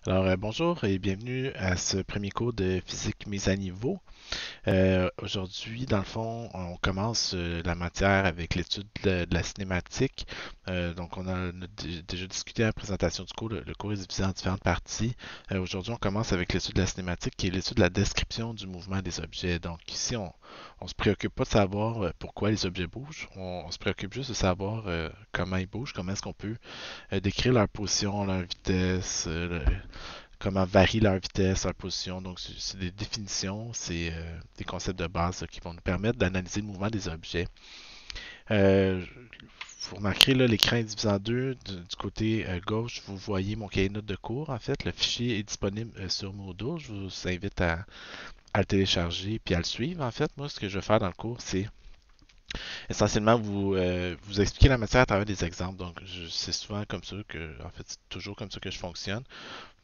Bonjour et bienvenue à ce premier cours de physique mise à niveau. Aujourd'hui, dans le fond, on commence la matière avec l'étude de la cinématique. On a déjà discuté la présentation du cours. Le cours est divisé en différentes parties. Aujourd'hui, on commence avec l'étude de la cinématique, qui est l'étude de la description du mouvement des objets. Donc ici, on se préoccupe pas de savoir pourquoi les objets bougent. On se préoccupe juste de savoir comment ils bougent, comment est-ce qu'on peut décrire leur position, leur vitesse, comment varie leur vitesse, leur position. Donc, c'est des définitions, c'est des concepts de base là, qui vont nous permettre d'analyser le mouvement des objets. Euh, vous remarquerez là, l'écran est divisé en deux. Du côté gauche, vous voyez mon cahier de notes de cours. En fait, le fichier est disponible sur Moodle. Je vous invite à le télécharger puis à le suivre. En fait, moi, ce que je vais faire dans le cours, c'est essentiellement vous expliquer la matière à travers des exemples. Donc, c'est souvent comme ça que, en fait, c'est toujours comme ça que je fonctionne.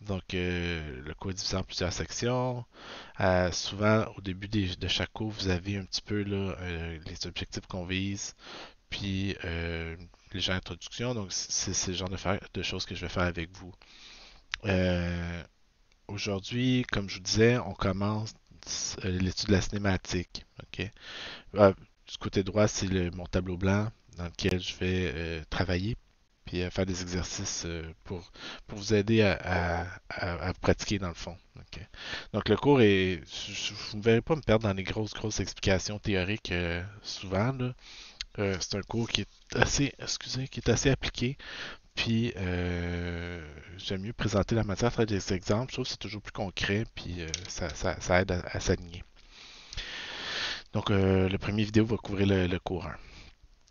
Le cours est divisé en plusieurs sections. Souvent, au début de chaque cours, vous avez un petit peu là, les objectifs qu'on vise, puis les introductions. Donc, c'est le genre de choses que je vais faire avec vous. Euh, Aujourd'hui, comme je vous disais, on commence l'étude de la cinématique. Ok? Du côté droit, c'est mon tableau blanc dans lequel je vais travailler puis faire des exercices pour vous aider à pratiquer dans le fond. Ok. Donc le cours est, vous ne verrez pas me perdre dans les grosses explications théoriques souvent. Là. C'est un cours qui est qui est assez appliqué. Puis j'aime mieux présenter la matière à travers des exemples. Je trouve que c'est toujours plus concret, puis ça aide à s'aligner. Le premier vidéo va couvrir le cours 1.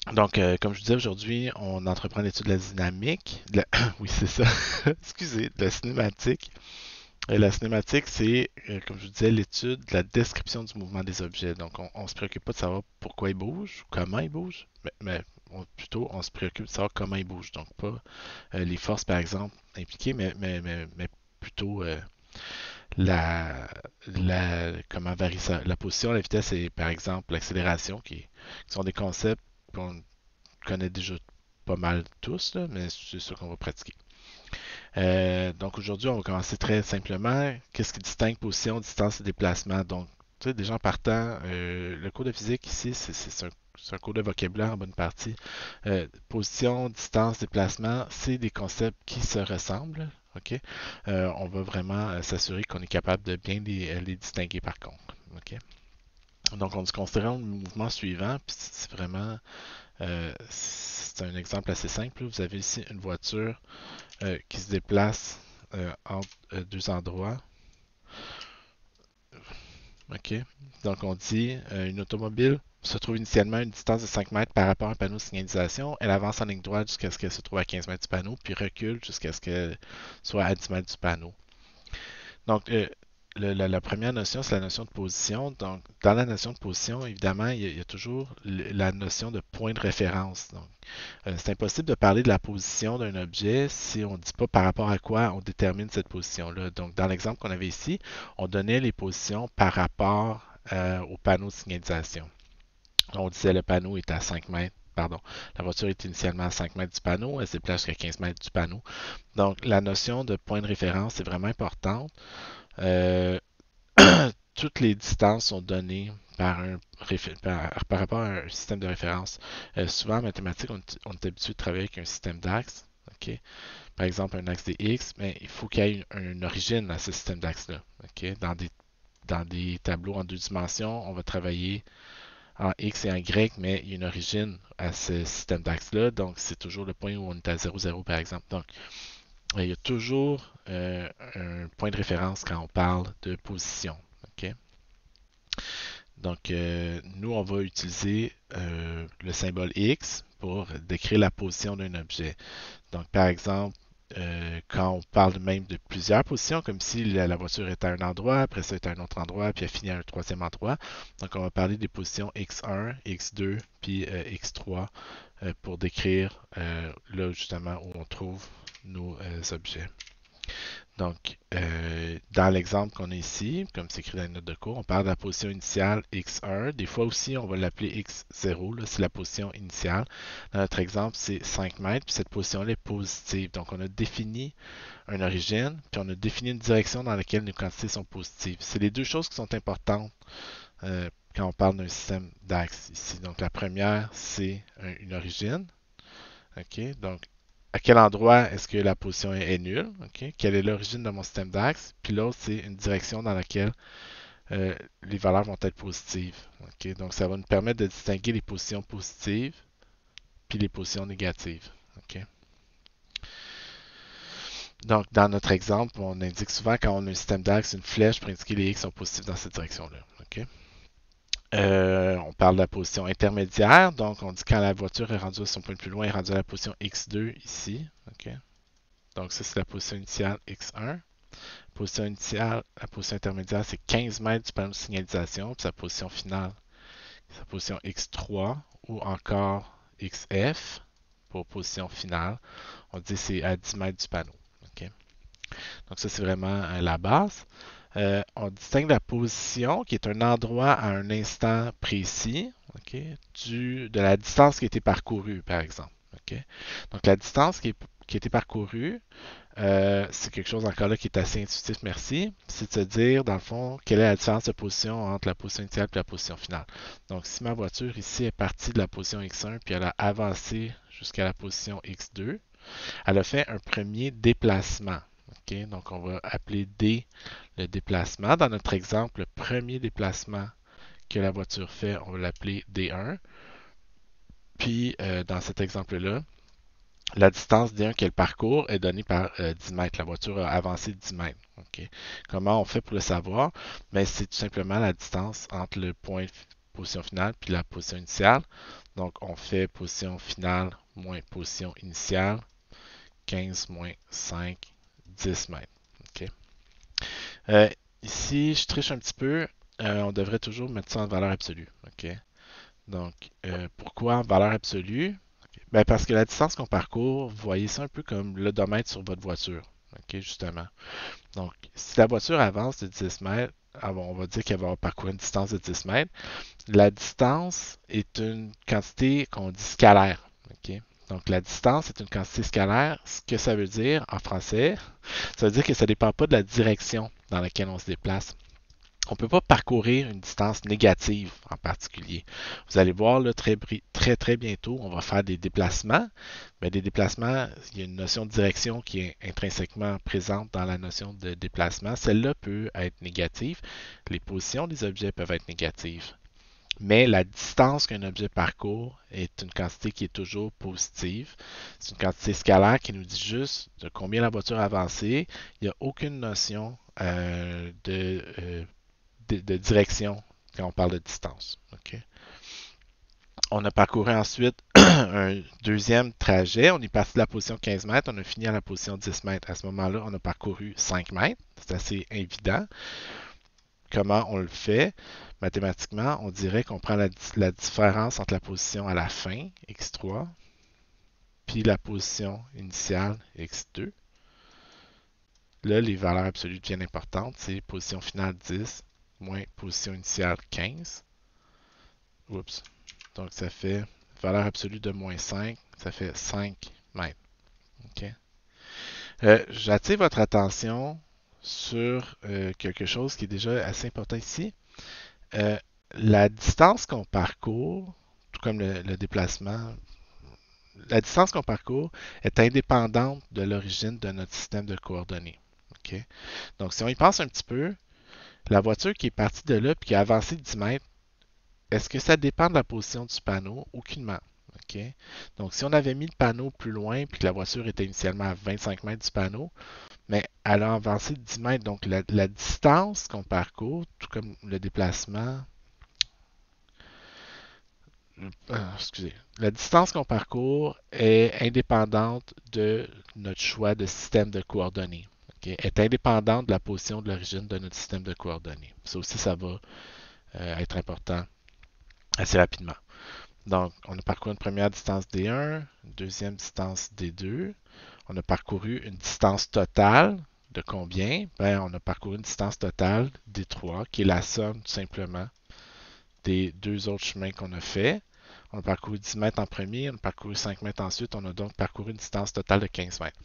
Comme je vous disais aujourd'hui, on entreprend l'étude de la dynamique. Oui, c'est ça. Excusez, de la cinématique. La cinématique, c'est, comme je vous disais, l'étude de la description du mouvement des objets. Donc, on ne se préoccupe pas de savoir pourquoi ils bougent ou comment ils bougent, plutôt, on se préoccupe de savoir comment ils bougent. Donc, pas les forces, par exemple, impliquées, mais plutôt comment varie la position, la vitesse et, par exemple, l'accélération, qui sont des concepts qu'on connaît déjà pas mal tous, là, mais c'est ça qu'on va pratiquer. Donc aujourd'hui, on va commencer très simplement. Qu'est-ce qui distingue position, distance et déplacement? Donc, tu sais, déjà en partant, le cours de physique ici, c'est un cours de vocabulaire en bonne partie. Position, distance, déplacement, c'est des concepts qui se ressemblent. OK? On va vraiment s'assurer qu'on est capable de bien les distinguer par contre. OK? Donc, on se considère le mouvement suivant, puis c'est vraiment c'est un exemple assez simple. Vous avez ici une voiture qui se déplace entre deux endroits. OK. Donc, on dit une automobile se trouve initialement à une distance de 5 mètres par rapport à un panneau de signalisation. Elle avance en ligne droite jusqu'à ce qu'elle se trouve à 15 mètres du panneau, puis recule jusqu'à ce qu'elle soit à 10 mètres du panneau. Donc, la première notion, c'est la notion de position. Donc, dans la notion de position, évidemment, il y a toujours la notion de point de référence. Donc, c'est impossible de parler de la position d'un objet si on ne dit pas par rapport à quoi on détermine cette position-là. Donc, dans l'exemple qu'on avait ici, on donnait les positions par rapport au panneau de signalisation. On disait le panneau est à 5 mètres. Pardon, la voiture est initialement à 5 mètres du panneau, elle se déplace jusqu'à 15 mètres du panneau. Donc, la notion de point de référence est vraiment importante. Euh, Toutes les distances sont données par rapport à un système de référence. Souvent en mathématiques, on est habitué de travailler avec un système d'axes. OK? Par exemple, un axe des X, mais il faut qu'il y ait une origine à ce système d'axes-là. OK? Dans des tableaux en deux dimensions, on va travailler en X et en Y, mais il y a une origine à ce système d'axes-là. Donc, c'est toujours le point où on est à 0, 0, par exemple. Donc, il y a toujours un point de référence quand on parle de position. OK? Nous, on va utiliser le symbole X pour décrire la position d'un objet. Donc, par exemple, quand on parle même de plusieurs positions, comme si la voiture est à un endroit, après ça est à un autre endroit, puis elle finit à un troisième endroit. Donc, on va parler des positions X1, X2, puis X3 pour décrire là justement où on trouve nos objets. Donc, dans l'exemple qu'on a ici, comme c'est écrit dans les notes de cours, on parle de la position initiale x1. Des fois aussi, on va l'appeler x0, c'est la position initiale. Dans notre exemple, c'est 5 mètres, puis cette position-là est positive. Donc, on a défini une origine, puis on a défini une direction dans laquelle nos quantités sont positives. C'est les deux choses qui sont importantes quand on parle d'un système d'axe ici. Donc, la première, c'est une origine. OK? Donc, à quel endroit est-ce que la position est nulle? OK? Quelle est l'origine de mon système d'axe? Puis l'autre, c'est une direction dans laquelle les valeurs vont être positives. OK? Donc, ça va nous permettre de distinguer les positions positives puis les positions négatives. OK? Donc, dans notre exemple, on indique souvent quand on a un système d'axe une flèche pour indiquer les x sont positifs dans cette direction-là. OK? On parle de la position intermédiaire, donc on dit quand la voiture est rendue à son point le plus loin, elle est rendue à la position x2 ici. OK? Donc ça, c'est la position initiale x1. Position initiale, la position intermédiaire, c'est 15 mètres du panneau de signalisation. Puis sa position finale, sa position x3 ou encore xf pour position finale. On dit que c'est à 10 mètres du panneau. OK? Donc ça, c'est vraiment la base. On distingue la position, qui est un endroit à un instant précis, OK, de la distance qui a été parcourue, par exemple. OK? Donc la distance qui a été parcourue, c'est quelque chose encore là qui est assez intuitif, merci. C'est de se dire, dans le fond, quelle est la différence de position entre la position initiale et la position finale. Donc, si ma voiture ici est partie de la position X1 puis elle a avancé jusqu'à la position X2, elle a fait un premier déplacement. OK? Donc, on va appeler D le déplacement. Dans notre exemple, le premier déplacement que la voiture fait, on va l'appeler D1. Puis, dans cet exemple-là, la distance D1 qu'elle parcourt est donnée par 10 mètres. La voiture a avancé 10 mètres. Okay. Comment on fait pour le savoir? Ben, c'est tout simplement la distance entre le point position finale puis la position initiale. Donc, on fait position finale moins position initiale, 15 moins 5, 10 mètres. Okay. Euh, Ici, je triche un petit peu. On devrait toujours mettre ça en valeur absolue. Okay. Donc, pourquoi en valeur absolue? Ben parce que la distance qu'on parcourt, vous voyez ça un peu comme l'odomètre sur votre voiture. OK, justement. Donc, si la voiture avance de 10 mètres, on va dire qu'elle va parcourir une distance de 10 mètres. La distance est une quantité qu'on dit scalaire. OK? Donc, la distance est une quantité scalaire. Ce que ça veut dire en français, ça veut dire que ça ne dépend pas de la direction dans laquelle on se déplace. On ne peut pas parcourir une distance négative en particulier. Vous allez voir là, très bientôt, on va faire des déplacements. Mais des déplacements, il y a une notion de direction qui est intrinsèquement présente dans la notion de déplacement. Celle-là peut être négative. Les positions des objets peuvent être négatives. Mais la distance qu'un objet parcourt est une quantité qui est toujours positive. C'est une quantité scalaire qui nous dit juste de combien la voiture a avancé. Il n'y a aucune notion de direction quand on parle de distance. Okay? On a parcouru ensuite un deuxième trajet. On est parti de la position 15 mètres, on a fini à la position 10 mètres. À ce moment-là, on a parcouru 5 mètres. C'est assez évident. Comment on le fait? Mathématiquement, on dirait qu'on prend la différence entre la position à la fin, x3, puis la position initiale, x2. Là, les valeurs absolues deviennent importantes. C'est position finale 10 moins position initiale 15. Oups. Donc, ça fait valeur absolue de moins 5, ça fait 5 mètres. Okay. J'attire votre attention sur quelque chose qui est déjà assez important ici. Euh, la distance qu'on parcourt, tout comme le déplacement, la distance qu'on parcourt est indépendante de l'origine de notre système de coordonnées. Okay. Donc, si on y pense un petit peu, la voiture qui est partie de là et qui a avancé 10 mètres, est-ce que ça dépend de la position du panneau? Aucunement. Okay? Donc, si on avait mis le panneau plus loin et que la voiture était initialement à 25 mètres du panneau, mais elle a avancé de 10 mètres. Donc, la distance qu'on parcourt, tout comme le déplacement, excusez, la distance qu'on parcourt est indépendante de notre choix de système de coordonnées. Okay? Est indépendante de la position de l'origine de notre système de coordonnées. Ça aussi, ça va être important assez rapidement. Donc, on a parcouru une première distance D1, une deuxième distance D2. On a parcouru une distance totale de combien? Ben, on a parcouru une distance totale des 3, qui est la somme tout simplement des 2 autres chemins qu'on a fait. On a parcouru 10 mètres en premier, on a parcouru 5 mètres ensuite, on a donc parcouru une distance totale de 15 mètres.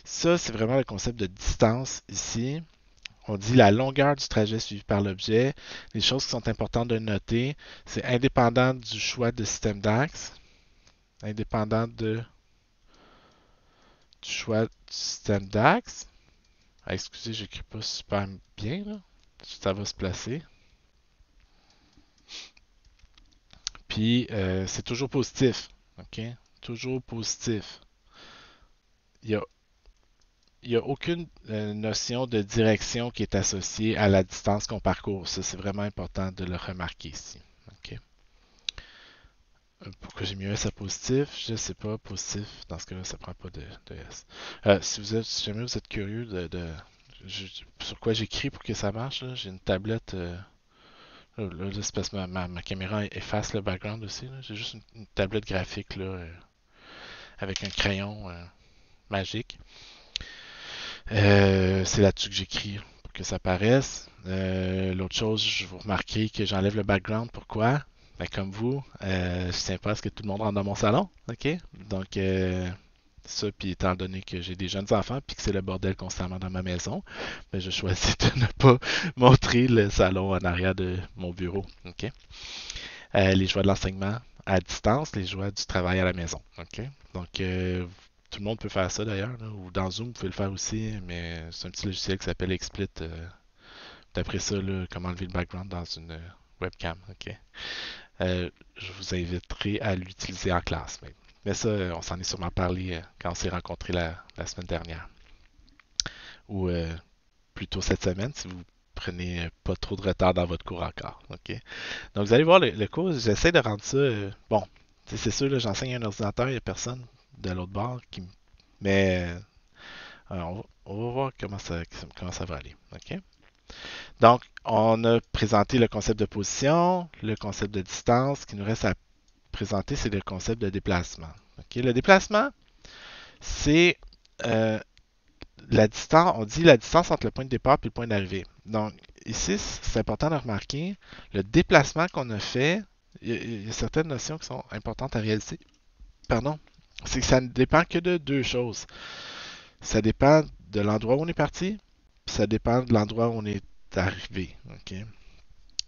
Ça, c'est vraiment le concept de distance ici. On dit la longueur du trajet suivi par l'objet. Les choses qui sont importantes de noter, c'est indépendant du choix de système d'axe, indépendant du choix du système d'axe. Ah, excusez, j'écris pas super bien là. Ça va se placer. Puis c'est toujours positif. OK? Toujours positif. Il y a il n'y a aucune notion de direction qui est associée à la distance qu'on parcourt. Ça, c'est vraiment important de le remarquer ici. OK. Pourquoi j'ai mis un S à positif? Je ne sais pas. Positif, dans ce cas-là, ça ne prend pas de S. Si jamais vous êtes curieux sur quoi j'écris pour que ça marche, j'ai une tablette. Là, c'est parce que ma caméra efface le background aussi. J'ai juste une tablette graphique là, avec un crayon magique. C'est là-dessus que j'écris pour que ça apparaisse. L'autre chose, je vous remarquez que j'enlève le background. Pourquoi? Ben, comme vous, je tiens pas à ce que tout le monde rentre dans mon salon. OK? Donc, ça, puis étant donné que j'ai des jeunes enfants puis que c'est le bordel constamment dans ma maison, ben, je choisis de ne pas montrer le salon en arrière de mon bureau. OK? Les joies de l'enseignement à distance, les joies du travail à la maison. OK? Donc, tout le monde peut faire ça d'ailleurs, là, ou dans Zoom, vous pouvez le faire aussi, mais c'est un petit logiciel qui s'appelle XSplit. D'après ça, là, comment enlever le background dans une webcam. OK? Je vous inviterai à l'utiliser en classe. Mais ça, on s'en est sûrement parlé quand on s'est rencontrés la semaine dernière. Ou plutôt cette semaine, si vous prenez pas trop de retard dans votre cours encore. OK? Donc, vous allez voir le cours, j'essaie de rendre ça. Bon, c'est sûr, là, j'enseigne un ordinateur, il n'y a personne de l'autre bord qui. Mais on va voir comment ça va aller. OK? Donc, on a présenté le concept de position, le concept de distance. Ce qui nous reste à présenter, c'est le concept de déplacement. OK? Le déplacement, c'est la distance, on dit la distance entre le point de départ et le point d'arrivée. Donc, ici, c'est important de remarquer le déplacement qu'on a fait. Il y a certaines notions qui sont importantes à réaliser. Pardon. C'est que ça ne dépend que de deux choses. Ça dépend de l'endroit où on est parti, puis ça dépend de l'endroit où on est arrivé. OK?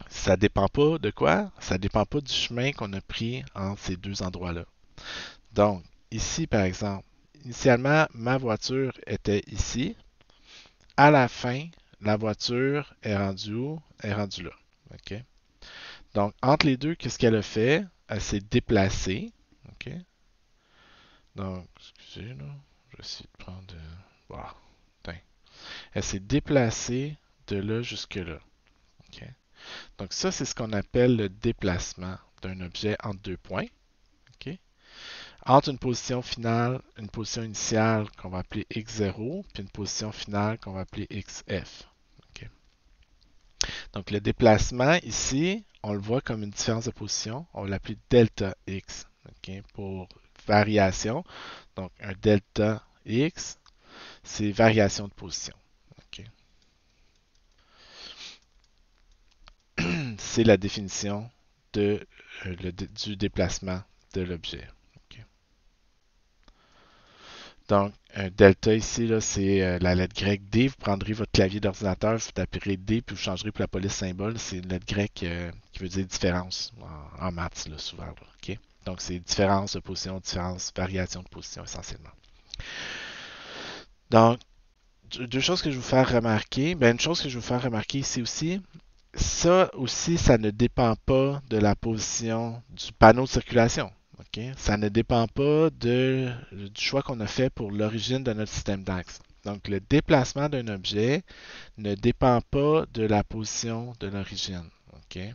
Ça dépend pas de quoi? Ça dépend pas du chemin qu'on a pris entre ces deux endroits-là. Donc, ici, par exemple, initialement, ma voiture était ici. À la fin, la voiture est rendue où? Elle est rendue là. OK? Donc, entre les deux, qu'est-ce qu'elle a fait? Elle s'est déplacée. OK? Donc, excusez, là. Je vais essayer de prendre. Wow. Elle s'est déplacée de là jusque là. OK? Donc, ça, c'est ce qu'on appelle le déplacement d'un objet entre deux points. OK? Entre une position finale, une position initiale qu'on va appeler x0, puis une position finale qu'on va appeler xf. OK? Donc, le déplacement ici, on le voit comme une différence de position. On va l'appeler delta x. OK? Pour variation. Donc, un delta x, c'est variation de position. OK? C'est la définition du déplacement de l'objet. OK? Donc, un delta ici, là, c'est la lettre grecque D. Vous prendrez votre clavier d'ordinateur, vous taperez D, puis vous changerez pour la police symbole. C'est une lettre grecque qui veut dire différence en maths, là, souvent. Là, OK? Donc, c'est différence de position, différence, variation de position essentiellement. Donc, deux choses que je vais vous faire remarquer. Ben, une chose que je vais vous faire remarquer ici aussi, ça aussi, ça ne dépend pas de la position du panneau de circulation. Okay? Ça ne dépend pas du choix qu'on a fait pour l'origine de notre système d'axe. Donc, le déplacement d'un objet ne dépend pas de la position de l'origine. Okay?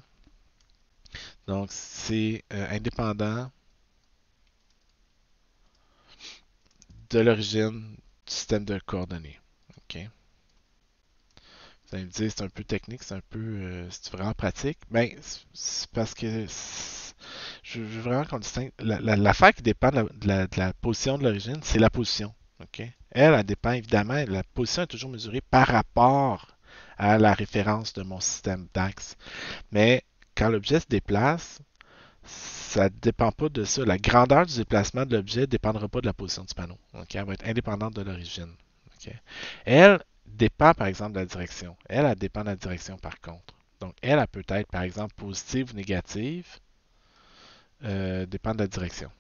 Donc, c'est indépendant de l'origine du système de coordonnées. Okay? Vous allez me dire, c'est un peu technique, c'est un peu, c'est vraiment pratique. Ben, c'est parce que je veux vraiment qu'on distingue. L'affaire qui dépend de la position de l'origine, c'est la position. OK? elle dépend évidemment, la position est toujours mesurée par rapport à la référence de mon système d'axe. Mais quand l'objet se déplace, ça ne dépend pas de ça. La grandeur du déplacement de l'objet ne dépendra pas de la position du panneau. Okay? Elle va être indépendante de l'origine. Okay? Elle dépend, par exemple, de la direction. Elle dépend de la direction, par contre. Donc, elle peut être, par exemple, positive ou négative, dépend de la direction.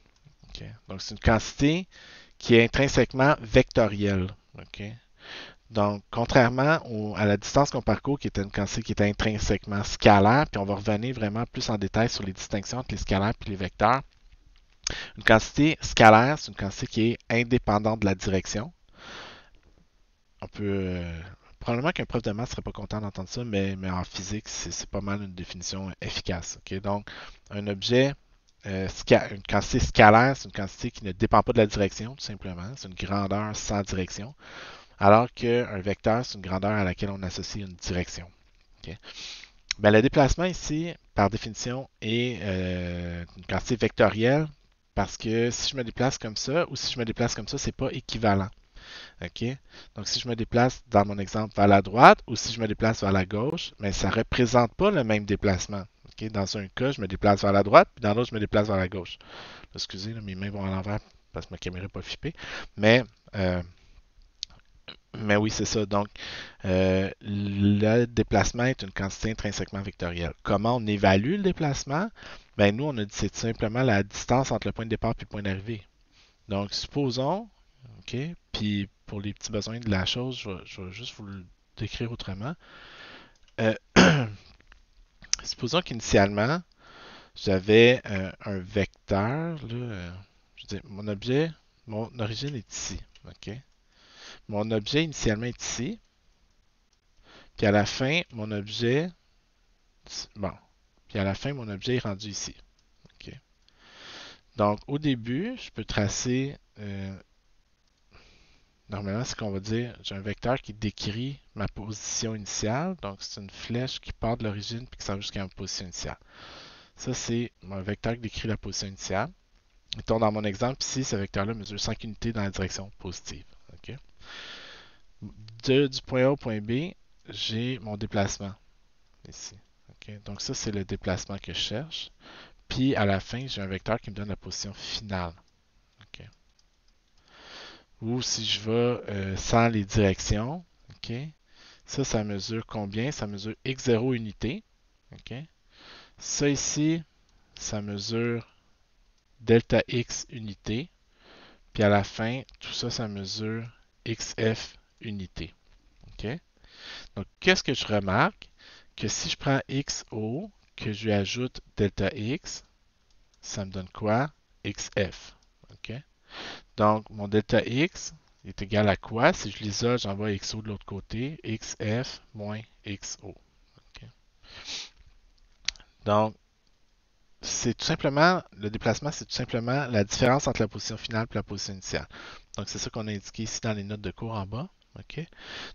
Okay? Donc, c'est une quantité qui est intrinsèquement vectorielle. Okay? Donc, contrairement à la distance qu'on parcourt, qui était une quantité qui était intrinsèquement scalaire, puis on va revenir vraiment plus en détail sur les distinctions entre les scalaires et les vecteurs. Une quantité scalaire, c'est une quantité qui est indépendante de la direction. On peut. Probablement qu'un prof de maths ne serait pas content d'entendre ça, mais en physique, c'est pas mal une définition efficace. Okay? Donc, un objet, une quantité scalaire, c'est une quantité qui ne dépend pas de la direction, tout simplement. C'est une grandeur sans direction. Alors qu'un vecteur, c'est une grandeur à laquelle on associe une direction. Okay? Ben, le déplacement ici, par définition, est une quantité vectorielle parce que si je me déplace comme ça ou si je me déplace comme ça, c'est pas équivalent. Okay? Donc, si je me déplace dans mon exemple vers la droite ou si je me déplace vers la gauche, mais ça ne représente pas le même déplacement. Okay? Dans un cas, je me déplace vers la droite, puis dans l'autre, je me déplace vers la gauche. Excusez, là, mes mains vont à l'envers parce que ma caméra n'est pas flippée. Euh, mais oui, c'est ça. Donc, le déplacement est une quantité intrinsèquement vectorielle. Comment on évalue le déplacement? Ben, nous, on a dit c'est simplement la distance entre le point de départ et le point d'arrivée. Donc, supposons, OK, puis pour les petits besoins de la chose, je vais juste vous le décrire autrement. Euh, supposons qu'initialement, j'avais un vecteur, là, je veux dire, mon objet, mon origine est ici. OK? Mon objet initialement est ici. Puis à la fin, mon objet. Bon. Puis à la fin, mon objet est rendu ici. OK. Donc, au début, je peux tracer. Normalement, c'est qu'on va dire, j'ai un vecteur qui décrit ma position initiale. Donc, c'est une flèche qui part de l'origine puis qui s'en va jusqu'à ma position initiale. Ça, c'est mon vecteur qui décrit la position initiale. Mettons, dans mon exemple ici, ce vecteur-là mesure 5 unités dans la direction positive. OK. Du point A au point B, j'ai mon déplacement ici. Okay? Donc ça, c'est le déplacement que je cherche. Puis à la fin, j'ai un vecteur qui me donne la position finale. Okay? Ou si je vais sans les directions, okay? Ça mesure combien? Ça mesure x0 unités. Okay? Ça ici, ça mesure delta x unités. Puis à la fin, tout ça, ça mesure xf unités. Okay? Donc, qu'est-ce que je remarque? Que si je prends xo, que je lui ajoute delta x, ça me donne quoi? XF. Okay? Donc, mon delta x est égal à quoi? Si je l'isole, j'envoie XO de l'autre côté. XF moins XO. Okay? Donc, c'est tout simplement, le déplacement, c'est tout simplement la différence entre la position finale et la position initiale. Donc, c'est ça qu'on a indiqué ici dans les notes de cours en bas. Okay?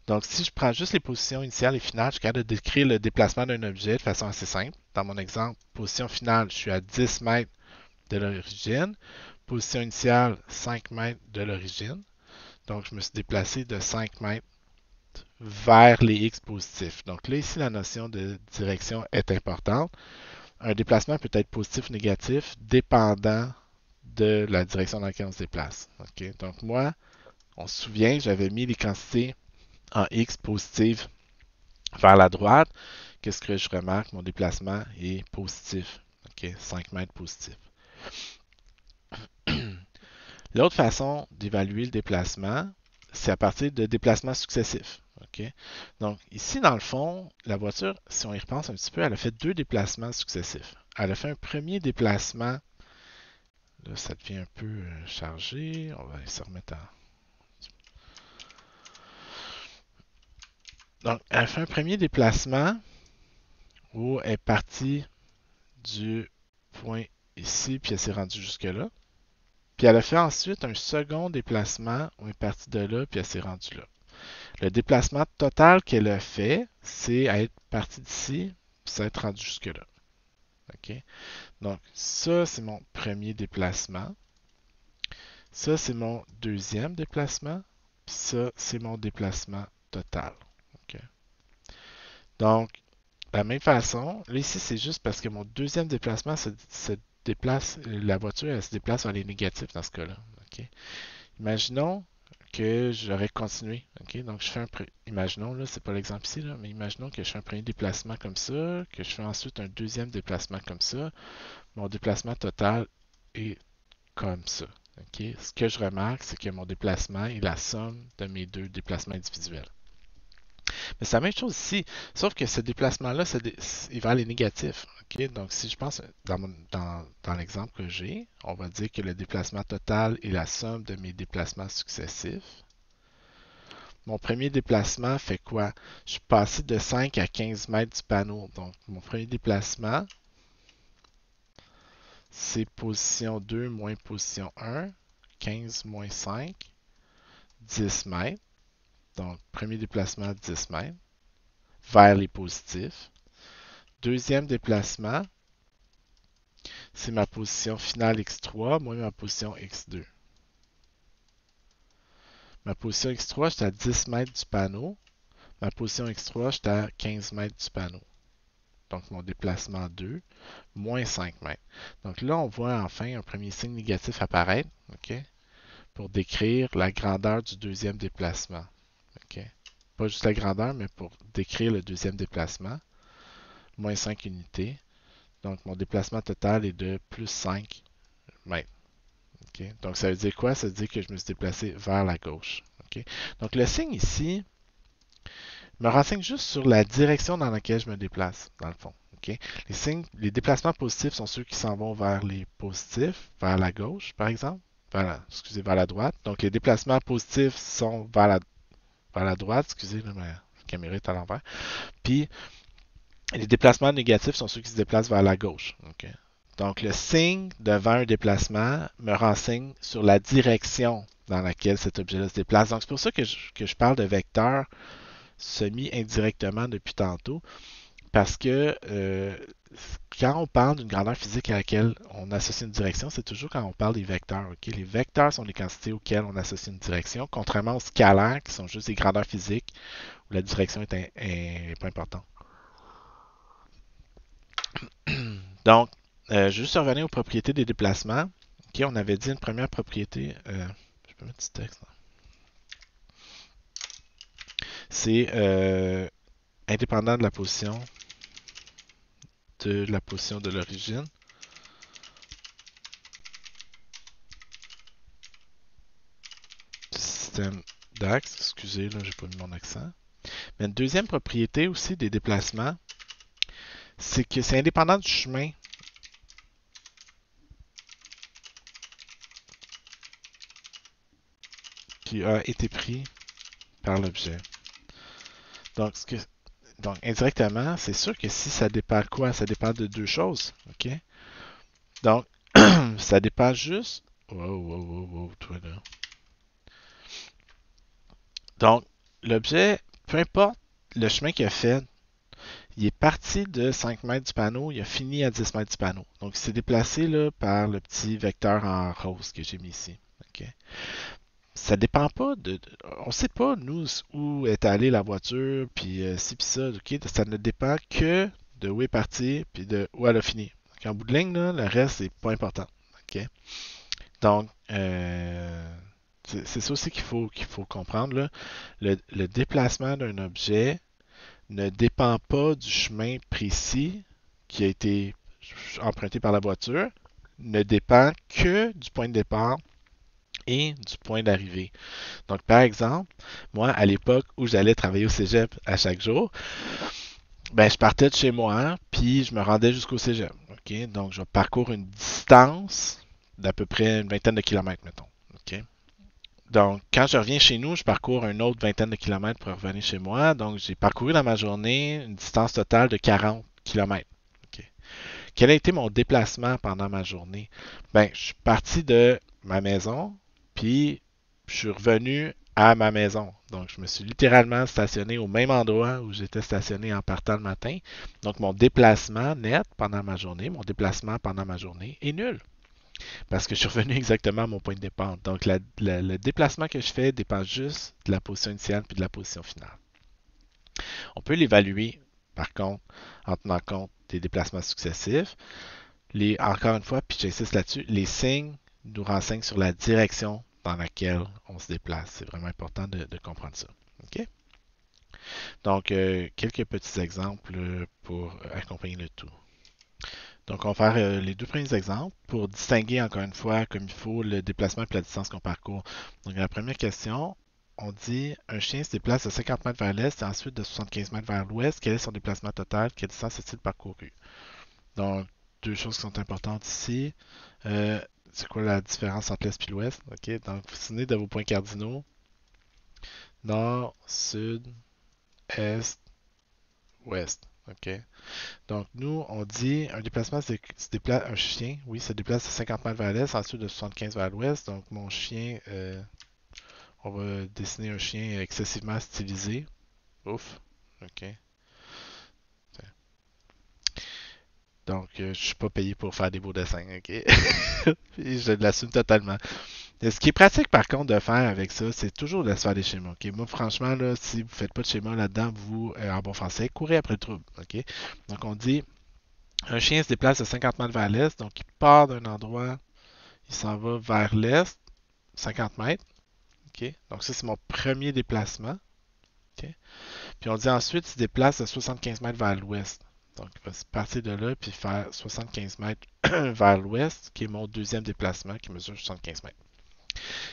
Donc, si je prends juste les positions initiales et finales, je suis capable de décrire le déplacement d'un objet de façon assez simple. Dans mon exemple, position finale, je suis à 10 mètres de l'origine. Position initiale, 5 mètres de l'origine. Donc, je me suis déplacé de 5 mètres vers les x positifs. Donc là, ici, la notion de direction est importante. Un déplacement peut être positif ou négatif dépendant de la direction dans laquelle on se déplace. Okay? Donc moi, on se souvient, j'avais mis les quantités en x positives vers la droite. Qu'est-ce que je remarque? Mon déplacement est positif. Okay? 5 mètres positif. L'autre façon d'évaluer le déplacement, c'est à partir de déplacements successifs. Okay? Donc, ici, dans le fond, la voiture, si on y repense un petit peu, elle a fait deux déplacements successifs. Elle a fait un premier déplacement. Là, ça devient un peu chargé. On va se remettre en. Donc, elle a fait un premier déplacement où elle est partie du point ici, puis elle s'est rendue jusque-là. Puis elle a fait ensuite un second déplacement où elle est partie de là, puis elle s'est rendue là. Le déplacement total qu'elle a fait, c'est être partie d'ici, puis ça être rendu jusque-là. OK? Donc, ça, c'est mon premier déplacement. Ça, c'est mon deuxième déplacement. Puis ça, c'est mon déplacement total. OK. Donc, de la même façon, là ici, c'est juste parce que mon deuxième déplacement se déplace, la voiture, elle se déplace vers les négatifs dans ce cas-là. OK. Imaginons que j'aurais continué. OK? Donc, je fais imaginons, là, c'est pas l'exemple ici, là, mais imaginons que je fais un premier déplacement comme ça, que je fais ensuite un deuxième déplacement comme ça. Mon déplacement total est comme ça. OK? Ce que je remarque, c'est que mon déplacement est la somme de mes deux déplacements individuels. Mais c'est la même chose ici, sauf que ce déplacement-là, il va aller négatif. OK? Donc, si je pense dans l'exemple que j'ai, on va dire que le déplacement total est la somme de mes déplacements successifs. Mon premier déplacement fait quoi? Je suis passé de 5 à 15 mètres du panneau. Donc, mon premier déplacement, c'est position 2 moins position 1, 15 moins 5, 10 mètres. Donc, premier déplacement, 10 mètres, vers les positifs. Deuxième déplacement, c'est ma position finale x3 moins ma position x2. Ma position x3, j'étais à 10 mètres du panneau. Ma position x3, j'étais à 15 mètres du panneau. Donc, mon déplacement 2, moins 5 mètres. Donc là, on voit enfin un premier signe négatif apparaître, OK, pour décrire la grandeur du deuxième déplacement. OK. Pas juste la grandeur, mais pour décrire le deuxième déplacement. Moins 5 unités. Donc, mon déplacement total est de plus 5 mètres. Okay? Donc, ça veut dire quoi? Ça veut dire que je me suis déplacé vers la gauche. Okay? Donc, le signe ici me renseigne juste sur la direction dans laquelle je me déplace, dans le fond. Okay? Les déplacements positifs sont ceux qui s'en vont vers les positifs, vers la gauche, par exemple. Vers la droite. Donc, les déplacements positifs sont vers la droite. Excusez, là, ma caméra est à l'envers. Puis, les déplacements négatifs sont ceux qui se déplacent vers la gauche. Okay? Donc, le signe devant un déplacement me renseigne sur la direction dans laquelle cet objet-là se déplace. Donc, c'est pour ça que je parle de vecteur semi-indirectement depuis tantôt, parce que quand on parle d'une grandeur physique à laquelle on associe une direction, c'est toujours quand on parle des vecteurs. Okay? Les vecteurs sont les quantités auxquelles on associe une direction, contrairement aux scalaires, qui sont juste des grandeurs physiques, où la direction est pas importante. Donc, juste revenir aux propriétés des déplacements. OK, on avait dit une première propriété. Je peux mettre du texte. C'est indépendant de la position de l'origine. Du système d'axe. Excusez, là, j'ai pas mis mon accent. Mais une deuxième propriété aussi des déplacements, c'est que c'est indépendant du chemin qui a été pris par l'objet. Donc, donc, indirectement, c'est sûr que si ça dépend quoi? Ça dépend de deux choses. OK? Donc, ça dépend juste. Wow, toi là. Donc, l'objet, peu importe le chemin qu'il a fait, il est parti de 5 mètres du panneau, il a fini à 10 mètres du panneau. Donc, il s'est déplacé là, par le petit vecteur en rose que j'ai mis ici. OK? Ça dépend pas on ne sait pas, nous, où est allée la voiture, puis ci, puis ça. OK? Ça ne dépend que de où est parti, puis de où elle a fini. Donc, en bout de ligne, là, le reste, c'est pas important. OK? Donc, c'est ça aussi qu'il faut comprendre. Là. Le déplacement d'un objet ne dépend pas du chemin précis qui a été emprunté par la voiture, ne dépend que du point de départ et du point d'arrivée. Donc, par exemple, moi, à l'époque où j'allais travailler au cégep à chaque jour, ben, je partais de chez moi, puis je me rendais jusqu'au cégep. OK? Donc, je parcours une distance d'à peu près une vingtaine de kilomètres, mettons. OK? Donc, quand je reviens chez nous, je parcours une autre vingtaine de kilomètres pour revenir chez moi. Donc, j'ai parcouru dans ma journée une distance totale de 40 kilomètres. OK. Quel a été mon déplacement pendant ma journée? Ben, je suis parti de ma maison, puis je suis revenu à ma maison. Donc, je me suis littéralement stationné au même endroit où j'étais stationné en partant le matin. Donc, mon déplacement net pendant ma journée, mon déplacement pendant ma journée est nul. parce que je suis revenu exactement à mon point de départ. Donc, le déplacement que je fais dépend juste de la position initiale puis de la position finale. On peut l'évaluer, par contre, en tenant compte des déplacements successifs. Encore une fois, puis j'insiste là-dessus, les signes nous renseignent sur la direction dans laquelle on se déplace. C'est vraiment important de comprendre ça. OK? Donc, quelques petits exemples pour accompagner le tout. Donc, on va faire les deux premiers exemples pour distinguer encore une fois comme il faut le déplacement et la distance qu'on parcourt. Donc, la première question, on dit un chien se déplace de 50 mètres vers l'est et ensuite de 75 mètres vers l'ouest. Quel est son déplacement total? Quelle distance a-t-il parcouru? Donc, deux choses qui sont importantes ici. Euh, c'est quoi la différence entre l'est et l'ouest? OK, donc, vous vous souvenez de vos points cardinaux? Nord, sud, est, ouest. OK. Donc, nous, on dit un déplacement, c'est se déplace un chien, oui, se déplace de 50 mètres vers l'est, ensuite de 75 vers l'ouest. Donc, mon chien, on va dessiner un chien excessivement stylisé. Ouf. OK. Donc, je suis pas payé pour faire des beaux dessins, OK? Je l'assume totalement. Ce qui est pratique, par contre, de faire avec ça, c'est toujours de se faire des schémas, OK? Moi, franchement, là, si vous ne faites pas de schéma là-dedans, vous, en bon français, courez après le trouble, OK? Donc, on dit un chien se déplace de 50 mètres vers l'est, donc il part d'un endroit, il s'en va vers l'est, 50 mètres. OK? Donc ça, c'est mon premier déplacement. OK? Puis on dit ensuite, il se déplace de 75 mètres vers l'ouest. Donc il va partir de là puis faire 75 mètres vers l'ouest, qui est mon deuxième déplacement, qui mesure 75 mètres.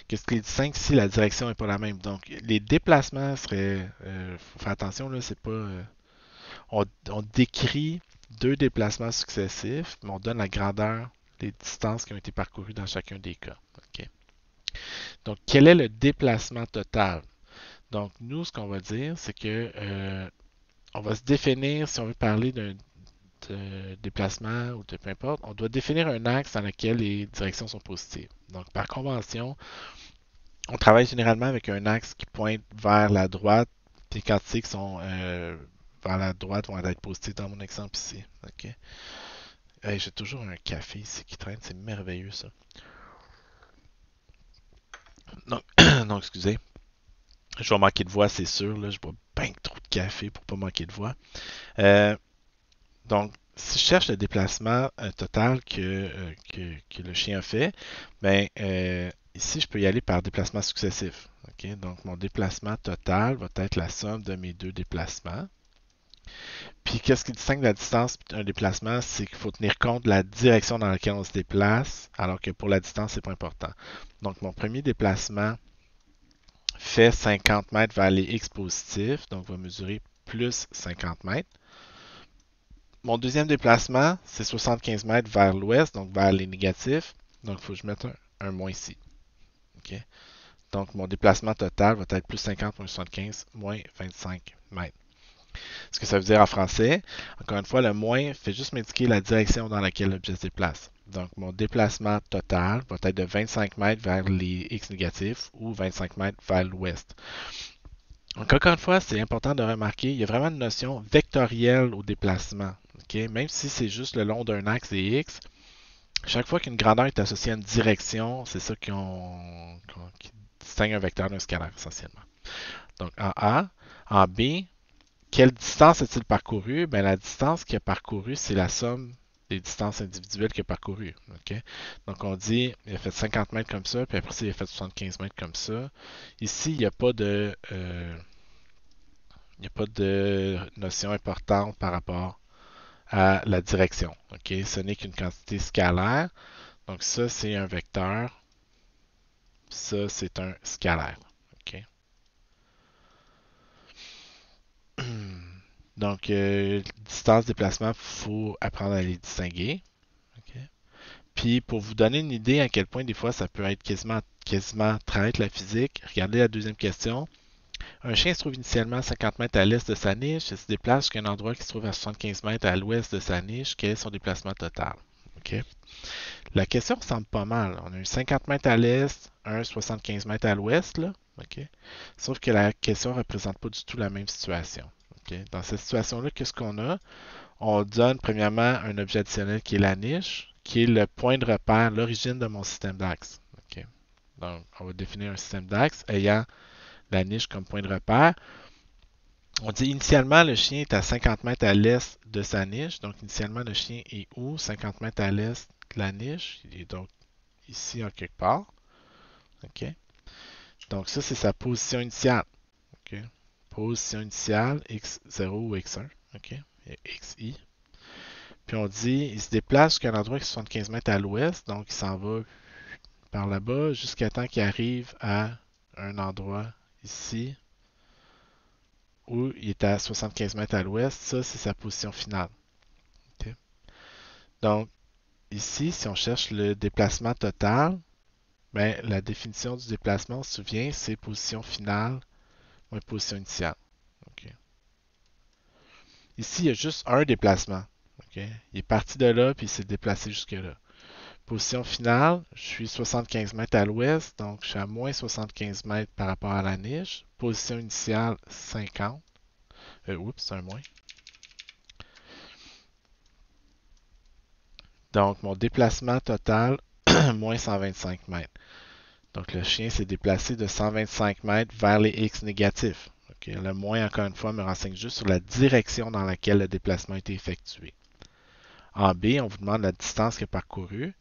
Qu'est-ce qui est distingue si la direction n'est pas la même? Donc les déplacements seraient, faut faire attention, là, c'est pas, on décrit deux déplacements successifs, mais on donne la grandeur des distances qui ont été parcourues dans chacun des cas. OK? Donc, quel est le déplacement total? Donc, nous, ce qu'on va dire, c'est que on va se définir, si on veut parler d'un déplacement ou de peu importe, on doit définir un axe dans lequel les directions sont positives. Donc, par convention, on travaille généralement avec un axe qui pointe vers la droite, puis les quantités qui sont vers la droite vont être positives dans mon exemple ici. OK? Hey, j'ai toujours un café ici qui traîne, c'est merveilleux ça. Donc, donc excusez. Je vais manquer de voix, c'est sûr. Là, je bois bien trop de café pour pas manquer de voix. Euh, donc, si je cherche le déplacement total que le chien a fait, ben, ici, je peux y aller par déplacement successif. Okay? Donc, mon déplacement total va être la somme de mes deux déplacements. Puis, qu'est-ce qui distingue la distance d'un déplacement? C'est qu'il faut tenir compte de la direction dans laquelle on se déplace, alors que pour la distance, c'est pas important. Donc, mon premier déplacement fait 50 mètres vers les X positifs, donc va mesurer plus 50 mètres. Mon deuxième déplacement, c'est 75 mètres vers l'ouest, donc vers les négatifs. Donc, il faut que je mette un moins ici. Okay? Donc, mon déplacement total va être plus 50 moins 75 moins 25 mètres. Ce que ça veut dire en français, encore une fois, le moins fait juste m'indiquer la direction dans laquelle l'objet se déplace. Donc, mon déplacement total va être de 25 mètres vers les X négatifs ou 25 mètres vers l'ouest. Donc, encore une fois, c'est important de remarquer, il y a vraiment une notion vectorielle au déplacement. Okay? Même si c'est juste le long d'un axe des X, chaque fois qu'une grandeur est associée à une direction, c'est ça qui distingue un vecteur d'un scalaire essentiellement. Donc, en A, en B, quelle distance a-t-il parcouru? Ben, la distance qu'il a parcourue, c'est la somme des distances individuelles qu'il a parcourues. Okay? Donc, on dit, il a fait 50 mètres comme ça, puis après ça, il a fait 75 mètres comme ça. Ici, il n'y a pas de notion importante par rapport à la direction. Okay? Ce n'est qu'une quantité scalaire. Donc, ça, c'est un vecteur. Ça, c'est un scalaire. Okay? Donc, distance, déplacement, il faut apprendre à les distinguer. Okay? Puis, pour vous donner une idée à quel point des fois ça peut être quasiment traître la physique, regardez la deuxième question. Un chien se trouve initialement à 50 mètres à l'est de sa niche et se déplace jusqu'à un endroit qui se trouve à 75 mètres à l'ouest de sa niche. Quel est son déplacement total? Okay? La question ressemble pas mal. On a eu 50 mètres à l'est, un 75 mètres à l'ouest, là. Okay? Sauf que la question ne représente pas du tout la même situation. Okay? Dans cette situation-là, qu'est-ce qu'on a? On donne premièrement un objet additionnel qui est la niche, qui est le point de repère, l'origine de mon système d'axe. OK. Donc, on va définir un système d'axe ayant la niche comme point de repère. On dit initialement, le chien est à 50 mètres à l'est de sa niche. Donc, initialement, le chien est où? 50 mètres à l'est de la niche. Il est donc ici en quelque part. OK. Donc, ça, c'est sa position initiale. OK. Position initiale, x0 ou x1. OK. Et xi. Puis on dit, il se déplace jusqu'à un endroit qui est 75 mètres à l'ouest. Donc, il s'en va par là-bas jusqu'à temps qu'il arrive à un endroit ici où il est à 75 mètres à l'ouest. Ça, c'est sa position finale. OK. Donc, ici, si on cherche le déplacement total, ben, la définition du déplacement, on se souvient, c'est position finale moins position initiale. OK. Ici, il y a juste un déplacement. OK. Il est parti de là, puis il s'est déplacé jusque-là. Position finale, je suis 75 mètres à l'ouest, donc je suis à moins 75 mètres par rapport à la niche. Position initiale, 50. Oups, c'est un moins. Donc, mon déplacement total, moins 125 mètres. Donc, le chien s'est déplacé de 125 mètres vers les X négatifs. Okay. Le moins, encore une fois, me renseigne juste sur la direction dans laquelle le déplacement a été effectué. En B, on vous demande la distance qu'il a parcourue.